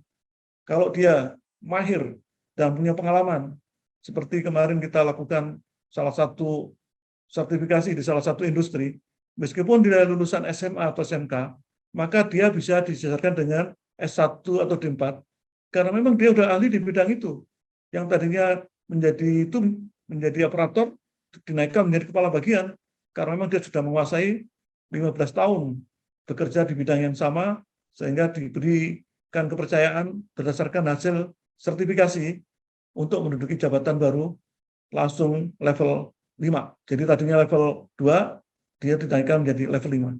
kalau dia mahir dan punya pengalaman, seperti kemarin kita lakukan salah satu sertifikasi di salah satu industri, meskipun dia lulusan SMA atau SMK, maka dia bisa disesuaikan dengan S1 atau D4, karena memang dia sudah ahli di bidang itu. Yang tadinya menjadi operator, dinaikkan menjadi kepala bagian, karena memang dia sudah menguasai 15 tahun bekerja di bidang yang sama, sehingga diberikan kepercayaan berdasarkan hasil sertifikasi untuk menduduki jabatan baru langsung level 5. Jadi tadinya level 2, dia dinaikkan menjadi level 5.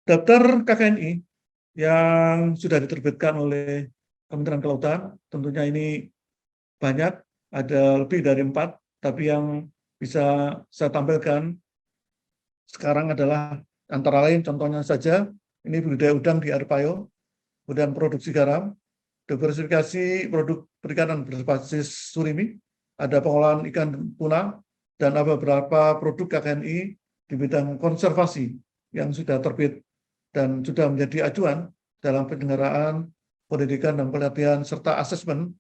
Daftar KKNI yang sudah diterbitkan oleh Kementerian Kelautan, tentunya ini banyak, ada lebih dari 4, tapi yang bisa saya tampilkan sekarang adalah antara lain contohnya saja, ini budidaya udang di air payo, kemudian produksi garam, diversifikasi produk perikanan berbasis surimi, ada pengolahan ikan tuna, dan ada beberapa produk KKNI di bidang konservasi yang sudah terbit dan sudah menjadi acuan dalam penyelenggaraan pendidikan dan pelatihan serta asesmen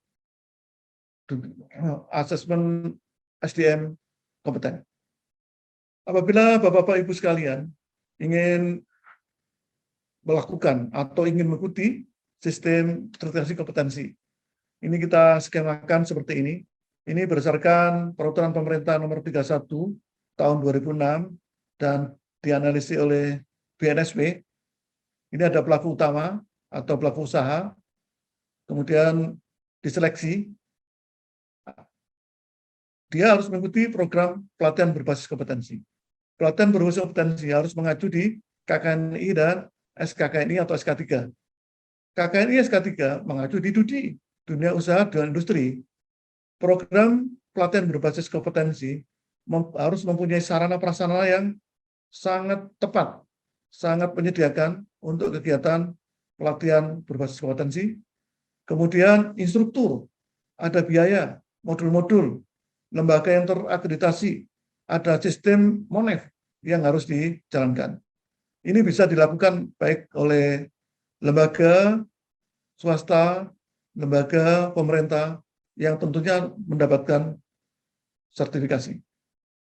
SDM kompeten. Apabila Bapak Ibu sekalian ingin melakukan atau ingin mengikuti sistem sertifikasi kompetensi, ini kita skemakan seperti ini. Ini berdasarkan peraturan pemerintah nomor 31 tahun 2006 dan dianalisis oleh BNSP. Ini ada pelaku utama atau pelaku usaha, kemudian diseleksi. Dia harus mengikuti program pelatihan berbasis kompetensi. Pelatihan berbasis kompetensi harus mengacu di KKNI dan SKKNI atau SK3. KKNI SK3 mengacu di DUDI, dunia usaha dan industri. Program pelatihan berbasis kompetensi harus mempunyai sarana prasarana yang sangat tepat, sangat menyediakan untuk kegiatan pelatihan berbasis kompetensi. Kemudian instruktur, ada biaya, modul-modul, lembaga yang terakreditasi, ada sistem MONEF yang harus dijalankan. Ini bisa dilakukan baik oleh lembaga swasta, lembaga pemerintah yang tentunya mendapatkan sertifikasi,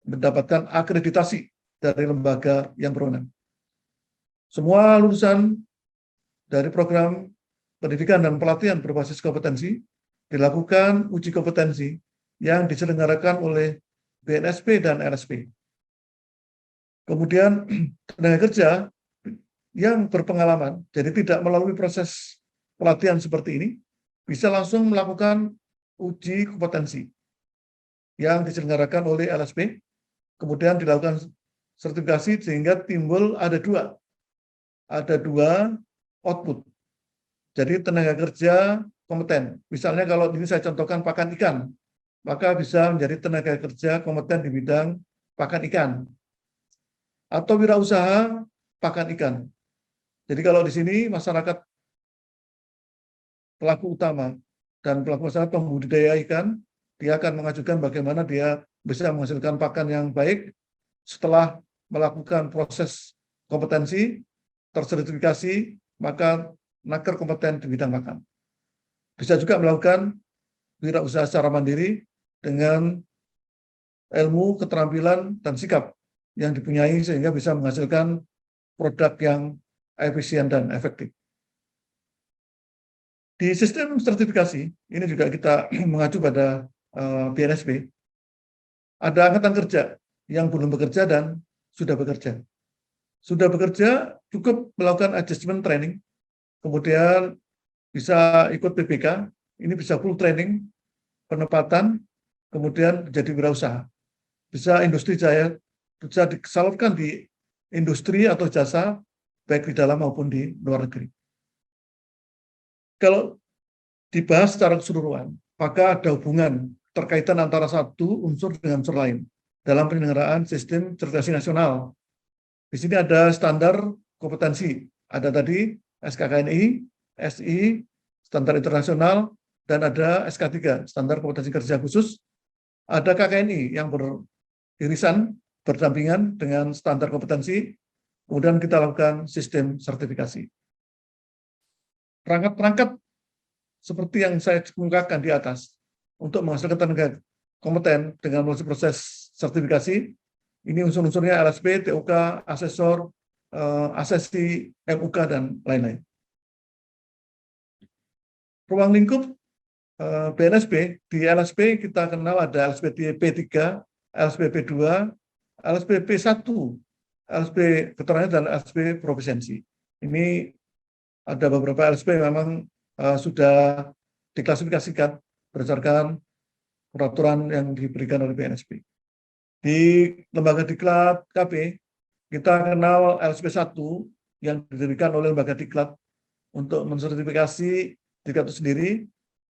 mendapatkan akreditasi dari lembaga yang berwenang. Semua lulusan dari program pendidikan dan pelatihan berbasis kompetensi dilakukan uji kompetensi yang diselenggarakan oleh BNSP dan LSP. Kemudian tenaga kerja yang berpengalaman, jadi tidak melalui proses pelatihan seperti ini, bisa langsung melakukan uji kompetensi yang diselenggarakan oleh LSP, kemudian dilakukan sertifikasi sehingga timbul ada dua output. Jadi tenaga kerja kompeten. Misalnya kalau ini saya contohkan pakan ikan, maka bisa menjadi tenaga kerja kompeten di bidang pakan ikan. Atau wirausaha pakan ikan. Jadi kalau di sini masyarakat pelaku utama dan pelaku usaha pembudidaya ikan, dia akan mengajukan bagaimana dia bisa menghasilkan pakan yang baik setelah melakukan proses kompetensi, tersertifikasi, maka naker kompeten di bidang pakan. Bisa juga melakukan wirausaha secara mandiri dengan ilmu, keterampilan, dan sikap yang dipunyai sehingga bisa menghasilkan produk yang efisien dan efektif. Di sistem sertifikasi, ini juga kita mengacu pada BNSP, ada angkatan kerja yang belum bekerja dan sudah bekerja. Sudah bekerja, cukup melakukan adjustment training, kemudian bisa ikut PBK, ini bisa full training, penempatan, kemudian jadi wirausaha. Bisa industri jaya, bisa disalurkan di industri atau jasa, baik di dalam maupun di luar negeri. Kalau dibahas secara keseluruhan, maka ada hubungan terkaitan antara satu unsur dengan unsur lain dalam penyelenggaraan sistem sertifikasi nasional. Di sini ada standar kompetensi, ada tadi SKKNI, SI, standar internasional, dan ada SK3, standar kompetensi kerja khusus. Ada KKNI yang beririsan, berdampingan dengan standar kompetensi, kemudian kita lakukan sistem sertifikasi. Perangkat-perangkat seperti yang saya kemukakan di atas untuk menghasilkan tenaga kompeten dengan melalui proses sertifikasi, ini unsur-unsurnya LSP, TUK, asesor, asesi, MUK, dan lain-lain. Ruang lingkup BNSP, di LSP kita kenal ada LSP P3, LSP P2, LSP P1, LSP veterannya dan LSP profesionsi. Ini ada beberapa LSP memang sudah diklasifikasikan berdasarkan peraturan yang diberikan oleh BNSP. Di lembaga diklat KP, kita kenal LSP 1 yang didirikan oleh lembaga diklat untuk mensertifikasi diklat itu sendiri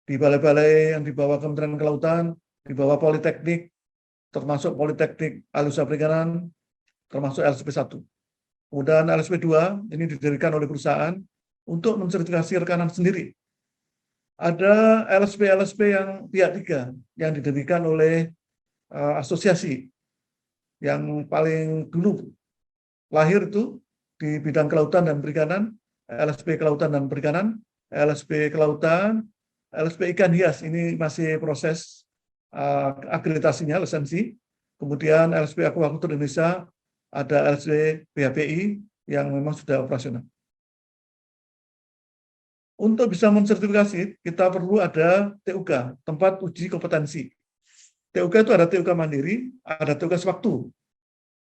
di balai-balai yang di bawah Kementerian Kelautan, di bawah Politeknik, termasuk Politeknik Alutsista Perikanan, termasuk LSP 1. Kemudian LSP 2 ini didirikan oleh perusahaan untuk mensertifikasi rekanan sendiri. Ada LSP-LSP yang pihak 3 yang didirikan oleh asosiasi yang paling dulu lahir itu di bidang kelautan dan perikanan, LSP Kelautan dan Perikanan, LSP Kelautan, LSP Ikan Hias, ini masih proses akreditasinya, lisensi. Kemudian LSP Aquaculture Indonesia, ada LSP BHPI yang memang sudah operasional. Untuk bisa mensertifikasi, kita perlu ada TUK, tempat uji kompetensi. TUK itu ada TUK mandiri, ada TUK sewaktu.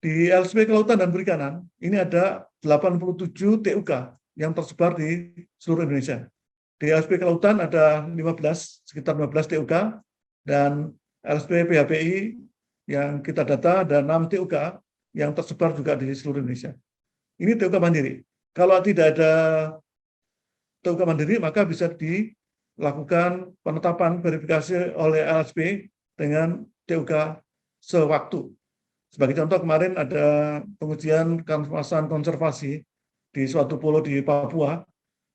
Di LSP Kelautan dan Perikanan, ini ada 87 TUK yang tersebar di seluruh Indonesia. Di LSP Kelautan ada 15, sekitar 15 TUK, dan LSP PHPI yang kita data ada 6 TUK yang tersebar juga di seluruh Indonesia. Ini TUK mandiri. Kalau tidak ada TUK mandiri, maka bisa dilakukan penetapan verifikasi oleh LSP dengan TUK sewaktu. Sebagai contoh, kemarin ada pengujian kawasan konservasi di suatu pulau di Papua,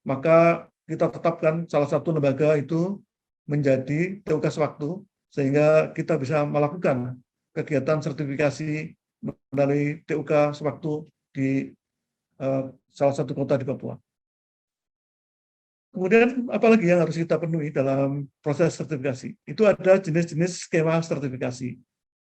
maka kita tetapkan salah satu lembaga itu menjadi TUK sewaktu, sehingga kita bisa melakukan kegiatan sertifikasi melalui TUK sewaktu di salah satu kota di Papua. Kemudian apalagi yang harus kita penuhi dalam proses sertifikasi? Itu ada jenis-jenis skema sertifikasi.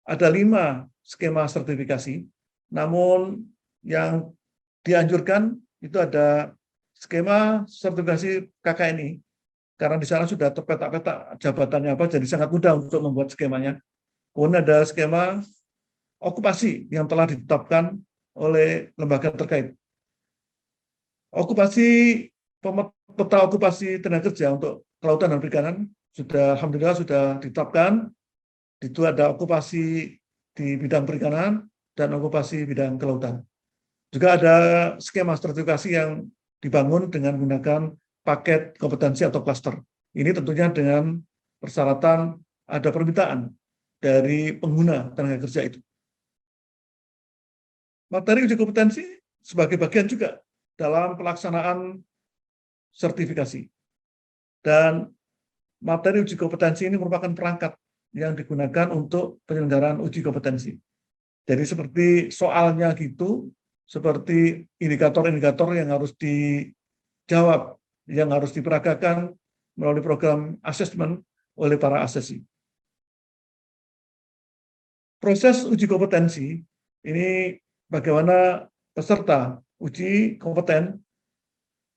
Ada 5 skema sertifikasi, namun yang dianjurkan itu ada skema sertifikasi KKNI, karena di sana sudah terpetak-petak jabatannya apa, jadi sangat mudah untuk membuat skemanya. Kemudian ada skema okupasi yang telah ditetapkan oleh lembaga terkait. Okupasi, peta okupasi tenaga kerja untuk kelautan dan perikanan sudah, alhamdulillah sudah ditetapkan. Itu ada okupasi di bidang perikanan dan okupasi bidang kelautan. Juga ada skema sertifikasi yang dibangun dengan menggunakan paket kompetensi atau klaster. Ini tentunya dengan persyaratan ada permintaan dari pengguna tenaga kerja itu. Materi uji kompetensi sebagai bagian juga dalam pelaksanaan sertifikasi. Dan materi uji kompetensi ini merupakan perangkat yang digunakan untuk penyelenggaraan uji kompetensi. Jadi seperti soalnya gitu, seperti indikator-indikator yang harus dijawab, yang harus diperagakan melalui program asesmen oleh para asesi. Proses uji kompetensi ini bagaimana peserta uji kompeten.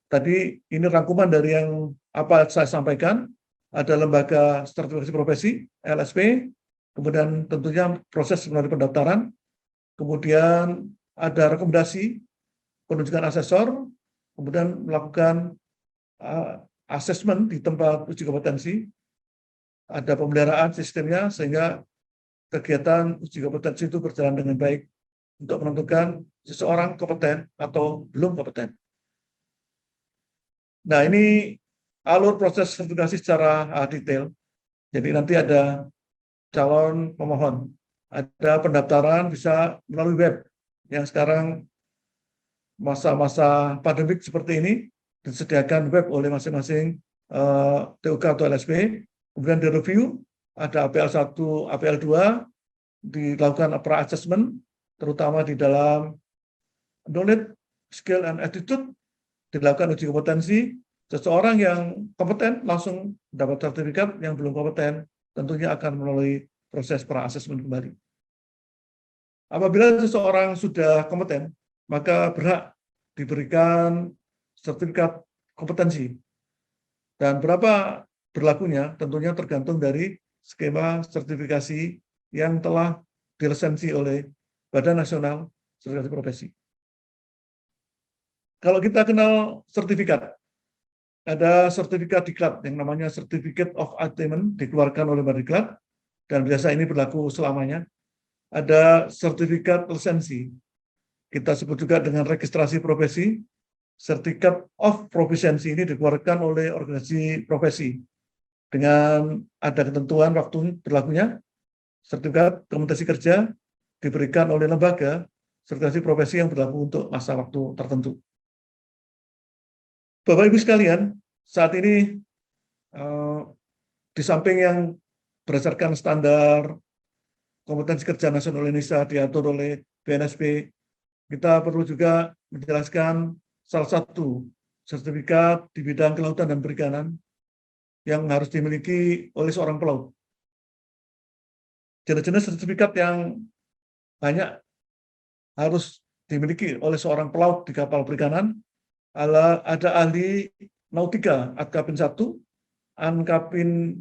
Tadi ini rangkuman dari yang apa saya sampaikan. Ada lembaga sertifikasi profesi, LSP, kemudian tentunya proses melalui pendaftaran, kemudian ada rekomendasi, penunjukan asesor, kemudian melakukan asesmen di tempat uji kompetensi, ada pemeliharaan sistemnya, sehingga kegiatan uji kompetensi itu berjalan dengan baik untuk menentukan seseorang kompeten atau belum kompeten. Nah, ini alur proses sertifikasi secara detail. Jadi nanti ada calon pemohon, ada pendaftaran bisa melalui web yang sekarang masa-masa pandemik seperti ini disediakan web oleh masing-masing TUK atau LSP. Kemudian direview, ada APL 1, APL 2, dilakukan pra-assessment, terutama di dalam knowledge, skill, and attitude, dilakukan uji kompetensi. Seseorang yang kompeten langsung dapat sertifikat, yang belum kompeten tentunya akan melalui proses pra-assessment kembali. Apabila seseorang sudah kompeten, maka berhak diberikan sertifikat kompetensi. Dan berapa berlakunya tentunya tergantung dari skema sertifikasi yang telah dilisensi oleh Badan Nasional sertifikasi profesi. Kalau kita kenal sertifikat, ada sertifikat diklat yang namanya Certificate of Attainment dikeluarkan oleh Mendiklat dan biasa ini berlaku selamanya. Ada sertifikat lisensi, kita sebut juga dengan registrasi profesi. Certificate of Proficiency ini dikeluarkan oleh organisasi profesi dengan ada ketentuan waktu berlakunya. Sertifikat kompetensi kerja diberikan oleh lembaga sertifikasi profesi yang berlaku untuk masa waktu tertentu. Bapak Ibu sekalian, saat ini di samping yang berdasarkan standar kompetensi kerja nasional Indonesia diatur oleh BNSP, kita perlu juga menjelaskan salah satu sertifikat di bidang kelautan dan perikanan yang harus dimiliki oleh seorang pelaut. Jenis-jenis sertifikat yang banyak harus dimiliki oleh seorang pelaut di kapal perikanan, ada ahli nautika Ankapin 1, Ankapin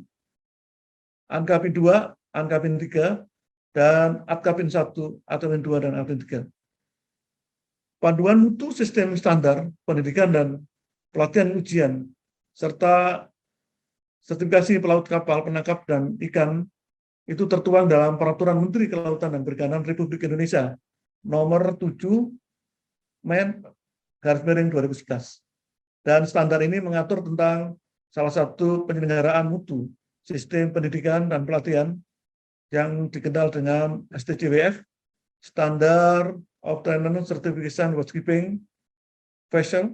2, Ankapin 3, dan Ankapin 1, Ankapin 2, dan Ankapin 3. Panduan mutu sistem standar pendidikan dan pelatihan ujian, serta sertifikasi pelaut kapal penangkap dan ikan itu tertuang dalam Peraturan Menteri Kelautan dan Perikanan Republik Indonesia Nomor 7 Men/2011. Dan standar ini mengatur tentang salah satu penyelenggaraan mutu sistem pendidikan dan pelatihan yang dikenal dengan STCWF, Standard of Training Certification Watchkeeping Vessel,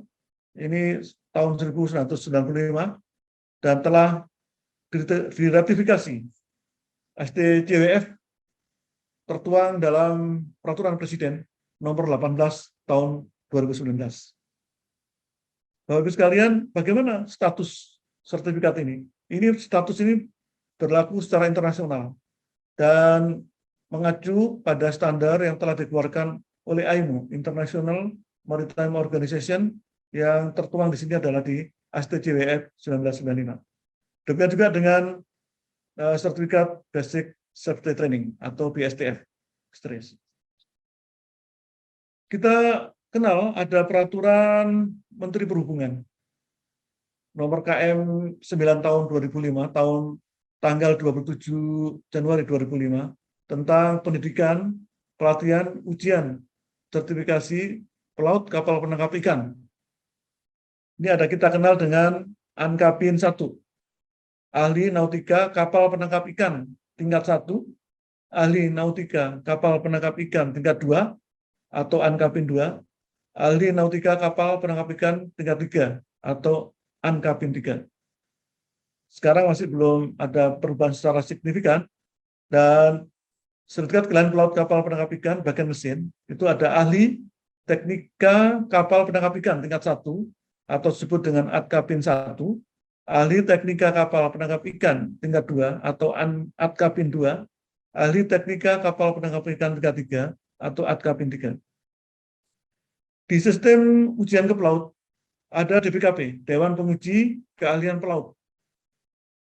ini tahun 1995 dan telah diratifikasi. STCWF tertuang dalam Peraturan Presiden Nomor 18 tahun 2019. Bapak Ibu sekalian, bagaimana status sertifikat ini? Status ini berlaku secara internasional dan mengacu pada standar yang telah dikeluarkan oleh IMO, International Maritime Organization, yang tertuang di sini adalah di STCWF 1995. Demikian juga dengan sertifikat Basic Safety Training atau BSTF. Kita kenal ada peraturan Menteri Perhubungan nomor KM 9 tahun 2005 tahun tanggal 27 Januari 2005 tentang pendidikan, pelatihan, ujian, sertifikasi pelaut kapal penangkap ikan. Ini ada kita kenal dengan Ankapin 1, ahli nautika kapal penangkap ikan tingkat 1, ahli nautika kapal penangkap ikan tingkat 2 atau Ankapin 2, ahli nautika kapal penangkap ikan tingkat 3 atau Ankapin 3. Sekarang masih belum ada perubahan secara signifikan, dan sertifikat keahlian pelaut kapal penangkap ikan bagian mesin itu ada ahli teknika kapal penangkap ikan tingkat 1 atau disebut dengan Ankapin 1, ahli teknika kapal penangkap ikan tingkat 2 atau Ankapin 2, ahli teknika kapal penangkap ikan tingkat 3 atau Ankapin 3. Di sistem ujian ke pelaut ada DPKP, Dewan Penguji Keahlian Pelaut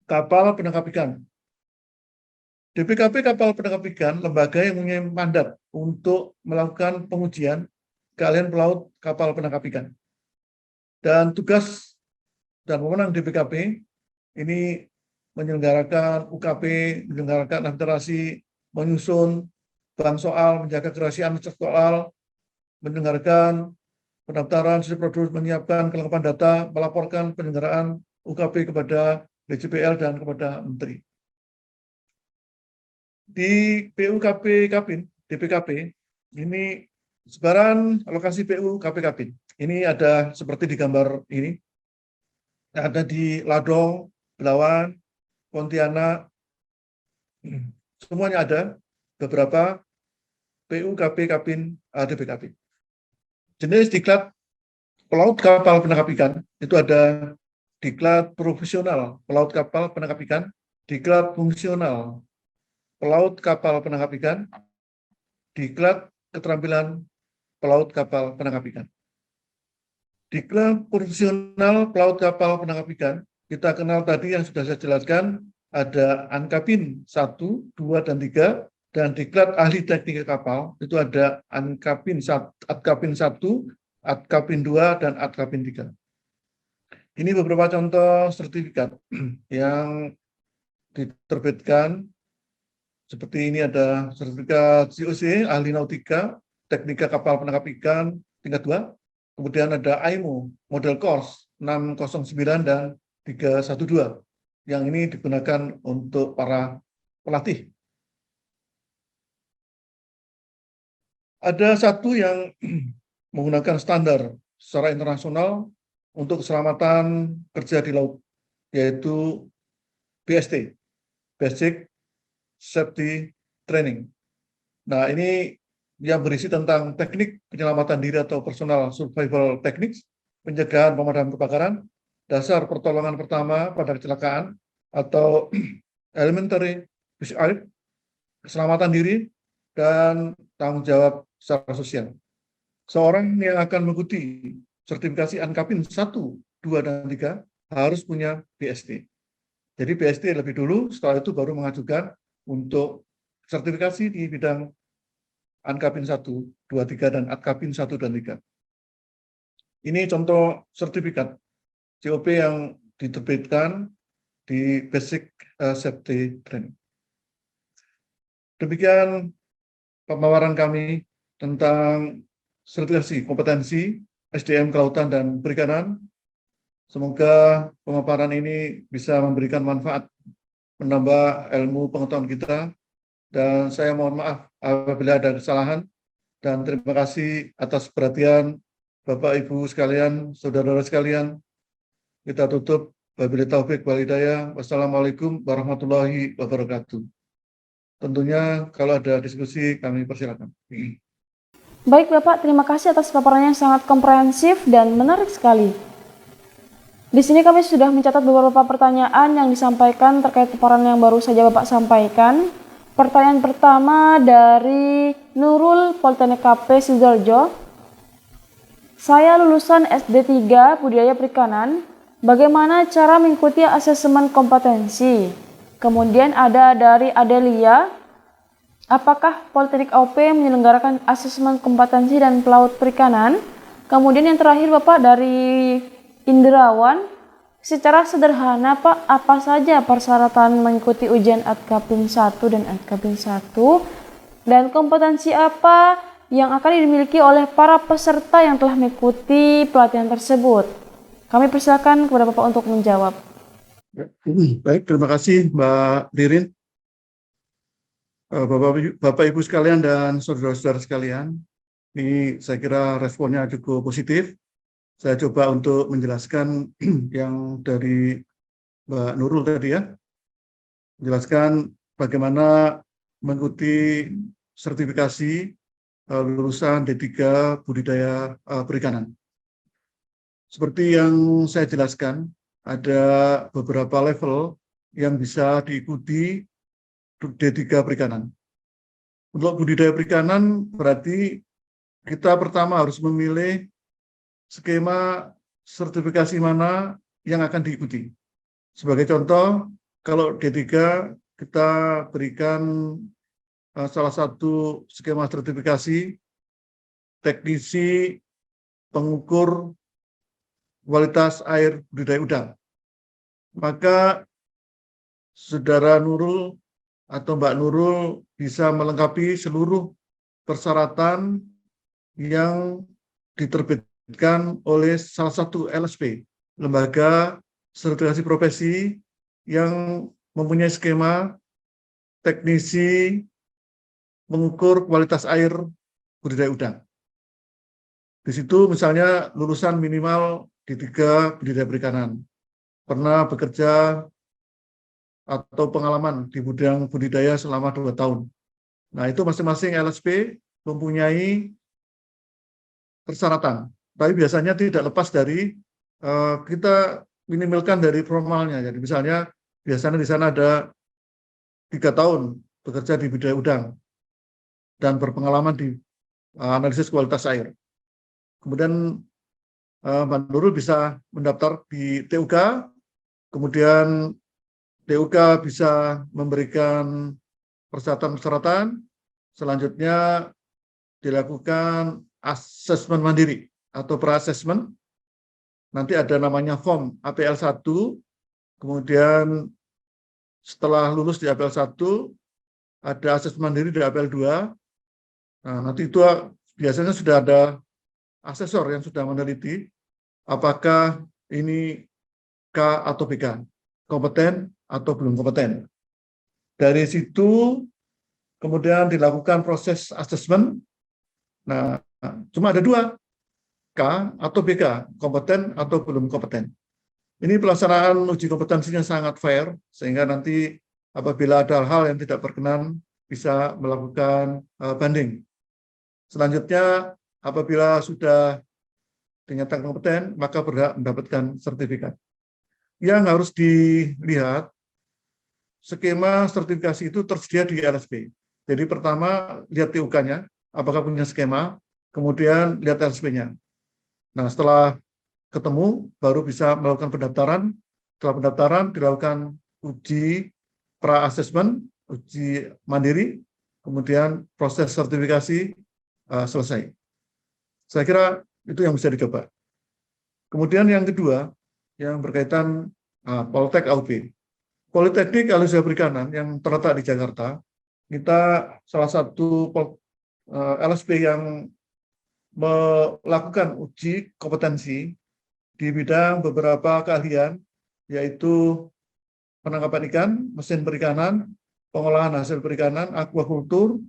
Kapal Penangkap Ikan. DPKP Kapal Penangkap Ikan lembaga yang mempunyai mandat untuk melakukan pengujian keahlian pelaut kapal penangkap ikan. Dan tugas dan wewenang DPKP ini menyelenggarakan UKP, menyelenggarakan administrasi, menyusun bank soal, menjaga kerahasiaan soal, menyelenggarakan pendaftaran sisi produk, menyiapkan kelengkapan data, melaporkan penyelenggaraan UKP kepada DJPL dan kepada Menteri. Di PUKP Kapin, DPKP, ini sebaran alokasi PUKP Kapin. Ini ada seperti di gambar ini. Ada di Ladong, Belawan, Pontianak, semuanya ada beberapa PUKP Kapin DPKP. Jenis diklat pelaut kapal penangkap ikan itu ada diklat profesional pelaut kapal penangkap ikan, diklat fungsional pelaut kapal penangkap ikan, diklat keterampilan pelaut kapal penangkap ikan. Diklat profesional pelaut kapal penangkap ikan kita kenal tadi yang sudah saya jelaskan, ada Ankapin 1, 2, dan 3, dan diklat ahli teknik kapal itu ada Atkapin 1, Atkapin 2, dan Atkapin 3. Ini beberapa contoh sertifikat yang diterbitkan. Seperti ini ada sertifikat COC, ahli nautika, teknika kapal penangkap ikan tingkat 2. Kemudian ada AIMO, model course 609 dan 312. Yang ini digunakan untuk para pelatih. Ada satu yang menggunakan standar secara internasional untuk keselamatan kerja di laut, yaitu BST, Basic Safety Training. Nah, ini yang berisi tentang teknik penyelamatan diri atau personal survival techniques, pencegahan pemadaman kebakaran, dasar pertolongan pertama pada kecelakaan, atau elementary physical, keselamatan diri, dan tanggung jawab secara sosial. Seorang yang akan mengikuti sertifikasi Atkapin 1, 2, dan 3 harus punya BST. Jadi BST lebih dulu, setelah itu baru mengajukan untuk sertifikasi di bidang Atkapin 1, 2, 3, dan Atkapin 1 dan 3. Ini contoh sertifikat COP yang diterbitkan di Basic Safety Training. Demikian pemaparan kami tentang sertifikasi kompetensi SDM Kelautan dan Perikanan. Semoga pemaparan ini bisa memberikan manfaat, menambah ilmu pengetahuan kita, dan saya mohon maaf apabila ada kesalahan, dan terima kasih atas perhatian Bapak Ibu sekalian, saudara-saudara sekalian. Kita tutup. Wabillahi taufik wal hidayah. Wassalamualaikum warahmatullahi wabarakatuh. Tentunya kalau ada diskusi kami persilakan. Baik Bapak, terima kasih atas paparannya yang sangat komprehensif dan menarik sekali. Di sini kami sudah mencatat beberapa pertanyaan yang disampaikan terkait paparan yang baru saja Bapak sampaikan. Pertanyaan pertama dari Nurul Politeknik KP Sidoarjo. Saya lulusan SD 3 Budidaya Perikanan. Bagaimana cara mengikuti asesmen kompetensi? Kemudian ada dari Adelia. Apakah Politeknik AOP menyelenggarakan asesmen kompetensi dan pelaut perikanan? Kemudian yang terakhir Bapak dari Indrawan, secara sederhana Pak, apa saja persyaratan mengikuti ujian Atkapin 1 dan Atkapin 1? Dan kompetensi apa yang akan dimiliki oleh para peserta yang telah mengikuti pelatihan tersebut? Kami persilakan kepada Bapak untuk menjawab. Baik, terima kasih Mbak Dirin. Bapak Ibu sekalian dan saudara-saudara sekalian, ini saya kira responnya cukup positif. Saya coba untuk menjelaskan yang dari Mbak Nurul tadi ya, menjelaskan bagaimana mengikuti sertifikasi lulusan D3 Budidaya Perikanan. Seperti yang saya jelaskan, ada beberapa level yang bisa diikuti D3 Perikanan. Untuk budidaya perikanan berarti kita pertama harus memilih skema sertifikasi mana yang akan diikuti. Sebagai contoh, kalau D3 kita berikan salah satu skema sertifikasi teknisi pengukur kualitas air budidaya udang. Maka Saudara Nurul atau Mbak Nurul bisa melengkapi seluruh persyaratan yang diterbitkan oleh salah satu LSP, lembaga sertifikasi profesi yang mempunyai skema teknisi mengukur kualitas air budidaya udang. Di situ misalnya lulusan minimal D3 Budidaya Perikanan, pernah bekerja atau pengalaman di bidang budidaya selama 2 tahun. Nah, itu masing-masing LSP mempunyai persyaratan. Tapi biasanya tidak lepas dari kita minimalkan dari formalnya. Jadi misalnya biasanya di sana ada 3 tahun bekerja di budidaya udang dan berpengalaman di analisis kualitas air. Kemudian Mbak Nurul bisa mendaftar di TUK, kemudian TUK bisa memberikan persyaratan-persyaratan. Selanjutnya dilakukan asesmen mandiri atau pra-assessment. Nanti ada namanya form APL 1, kemudian setelah lulus di APL 1, ada asesmen mandiri di APL 2. Nah, nanti itu biasanya sudah ada asesor yang sudah meneliti apakah ini K atau BK, kompeten atau belum kompeten. Dari situ kemudian dilakukan proses asesmen. Nah, cuma ada dua, K atau BK, kompeten atau belum kompeten. Ini pelaksanaan uji kompetensinya sangat fair, sehingga nanti apabila ada hal yang tidak berkenan, bisa melakukan banding. Selanjutnya, apabila sudah dinyatakan kompeten, maka berhak mendapatkan sertifikat. Yang harus dilihat, skema sertifikasi itu tersedia di LSP. Jadi pertama, lihat TUK-nya, apakah punya skema, kemudian lihat LSP-nya. Nah, setelah ketemu, baru bisa melakukan pendaftaran. Setelah pendaftaran, dilakukan uji pra-assessment, uji mandiri, kemudian proses sertifikasi selesai. Saya kira itu yang bisa dicoba. Kemudian yang kedua, yang berkaitan Poltek AUP. Politeknik Alus Perikanan yang terletak di Jakarta, kita salah satu LSP yang melakukan uji kompetensi di bidang beberapa keahlian, yaitu penangkapan ikan, mesin perikanan, pengolahan hasil perikanan, aquakultur,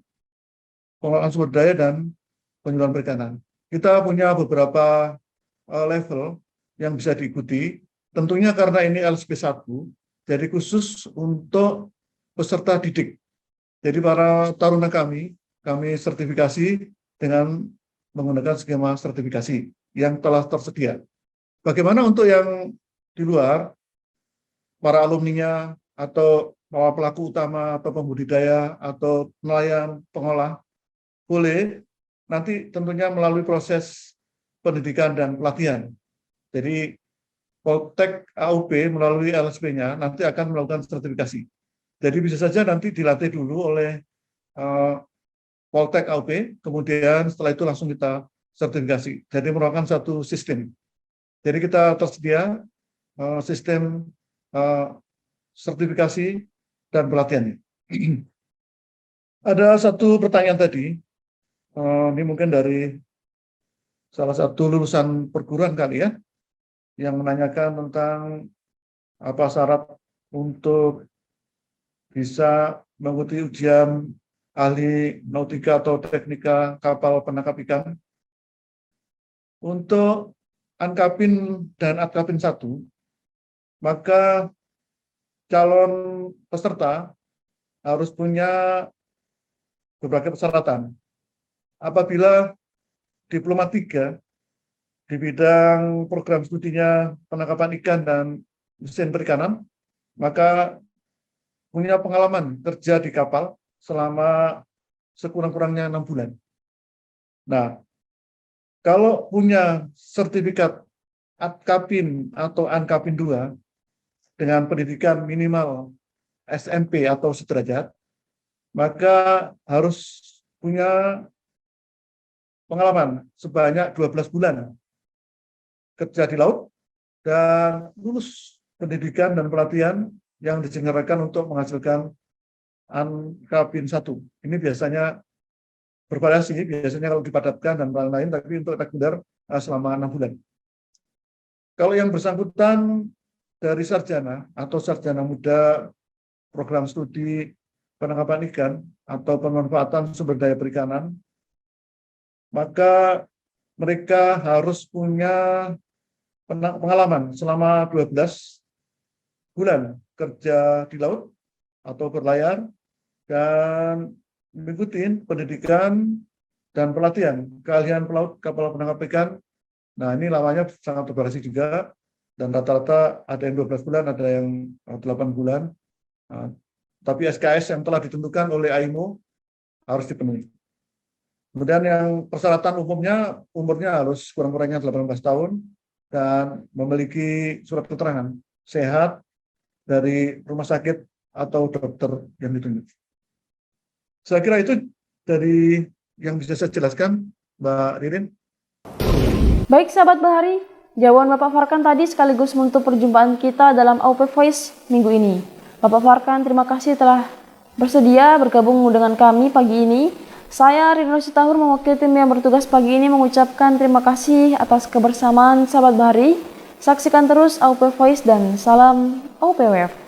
pengolahan sumber daya, dan penyuluhan perikanan. Kita punya beberapa level yang bisa diikuti. Tentunya karena ini LSP 1, jadi khusus untuk peserta didik. Jadi para taruna kami sertifikasi dengan menggunakan skema sertifikasi yang telah tersedia. Bagaimana untuk yang di luar, para alumninya atau para pelaku utama atau pembudidaya atau nelayan pengolah, boleh nanti tentunya melalui proses pendidikan dan pelatihan. Jadi Poltek AUP melalui LSP-nya nanti akan melakukan sertifikasi. Jadi bisa saja nanti dilatih dulu oleh Poltek AUP, kemudian setelah itu langsung kita sertifikasi. Jadi merupakan satu sistem. Jadi kita tersedia sistem sertifikasi dan pelatihannya. Ada satu pertanyaan tadi, ini mungkin dari salah satu lulusan perguruan kali ya, yang menanyakan tentang apa syarat untuk bisa mengikuti ujian ahli nautika atau teknika kapal penangkap ikan. Untuk Ankapin dan Atkapin 1, maka calon peserta harus punya berbagai persyaratan. Apabila diploma 3 di bidang program studinya penangkapan ikan dan mesin perikanan, maka punya pengalaman kerja di kapal selama sekurang-kurangnya 6 bulan. Nah, kalau punya sertifikat Atkapin atau Ankapin 2 dengan pendidikan minimal SMP atau sederajat, maka harus punya pengalaman sebanyak 12 bulan kerja di laut dan lulus pendidikan dan pelatihan yang diselenggarakan untuk menghasilkan Ankapin 1. Ini biasanya bervariasi, biasanya kalau dipadatkan dan lain-lain, tapi untuk reguler selama 6 bulan. Kalau yang bersangkutan dari sarjana atau sarjana muda program studi penangkapan ikan atau pemanfaatan sumber daya perikanan, maka mereka harus punya pengalaman selama 12 bulan kerja di laut atau berlayar dan mengikuti pendidikan dan pelatihan keahlian pelaut kapal penangkap ikan. Nah, ini lamanya sangat bervariasi juga, dan rata-rata ada yang 12 bulan, ada yang 8 bulan. Nah, tapi SKS yang telah ditentukan oleh AIMO harus dipenuhi. Kemudian yang persyaratan umurnya harus kurang-kurangnya 18 tahun dan memiliki surat keterangan sehat dari rumah sakit atau dokter yang ditunjuk. Saya kira itu dari yang bisa saya jelaskan, Mbak Ririn. Baik sahabat Bahari, jawaban Bapak Farkan tadi sekaligus menutup perjumpaan kita dalam AUP Voice minggu ini. Bapak Farkan, terima kasih telah bersedia bergabung dengan kami pagi ini. Saya Rino Sitahur mewakili tim yang bertugas pagi ini mengucapkan terima kasih atas kebersamaan sahabat Bahari. Saksikan terus AUP Voice dan salam AUP Web.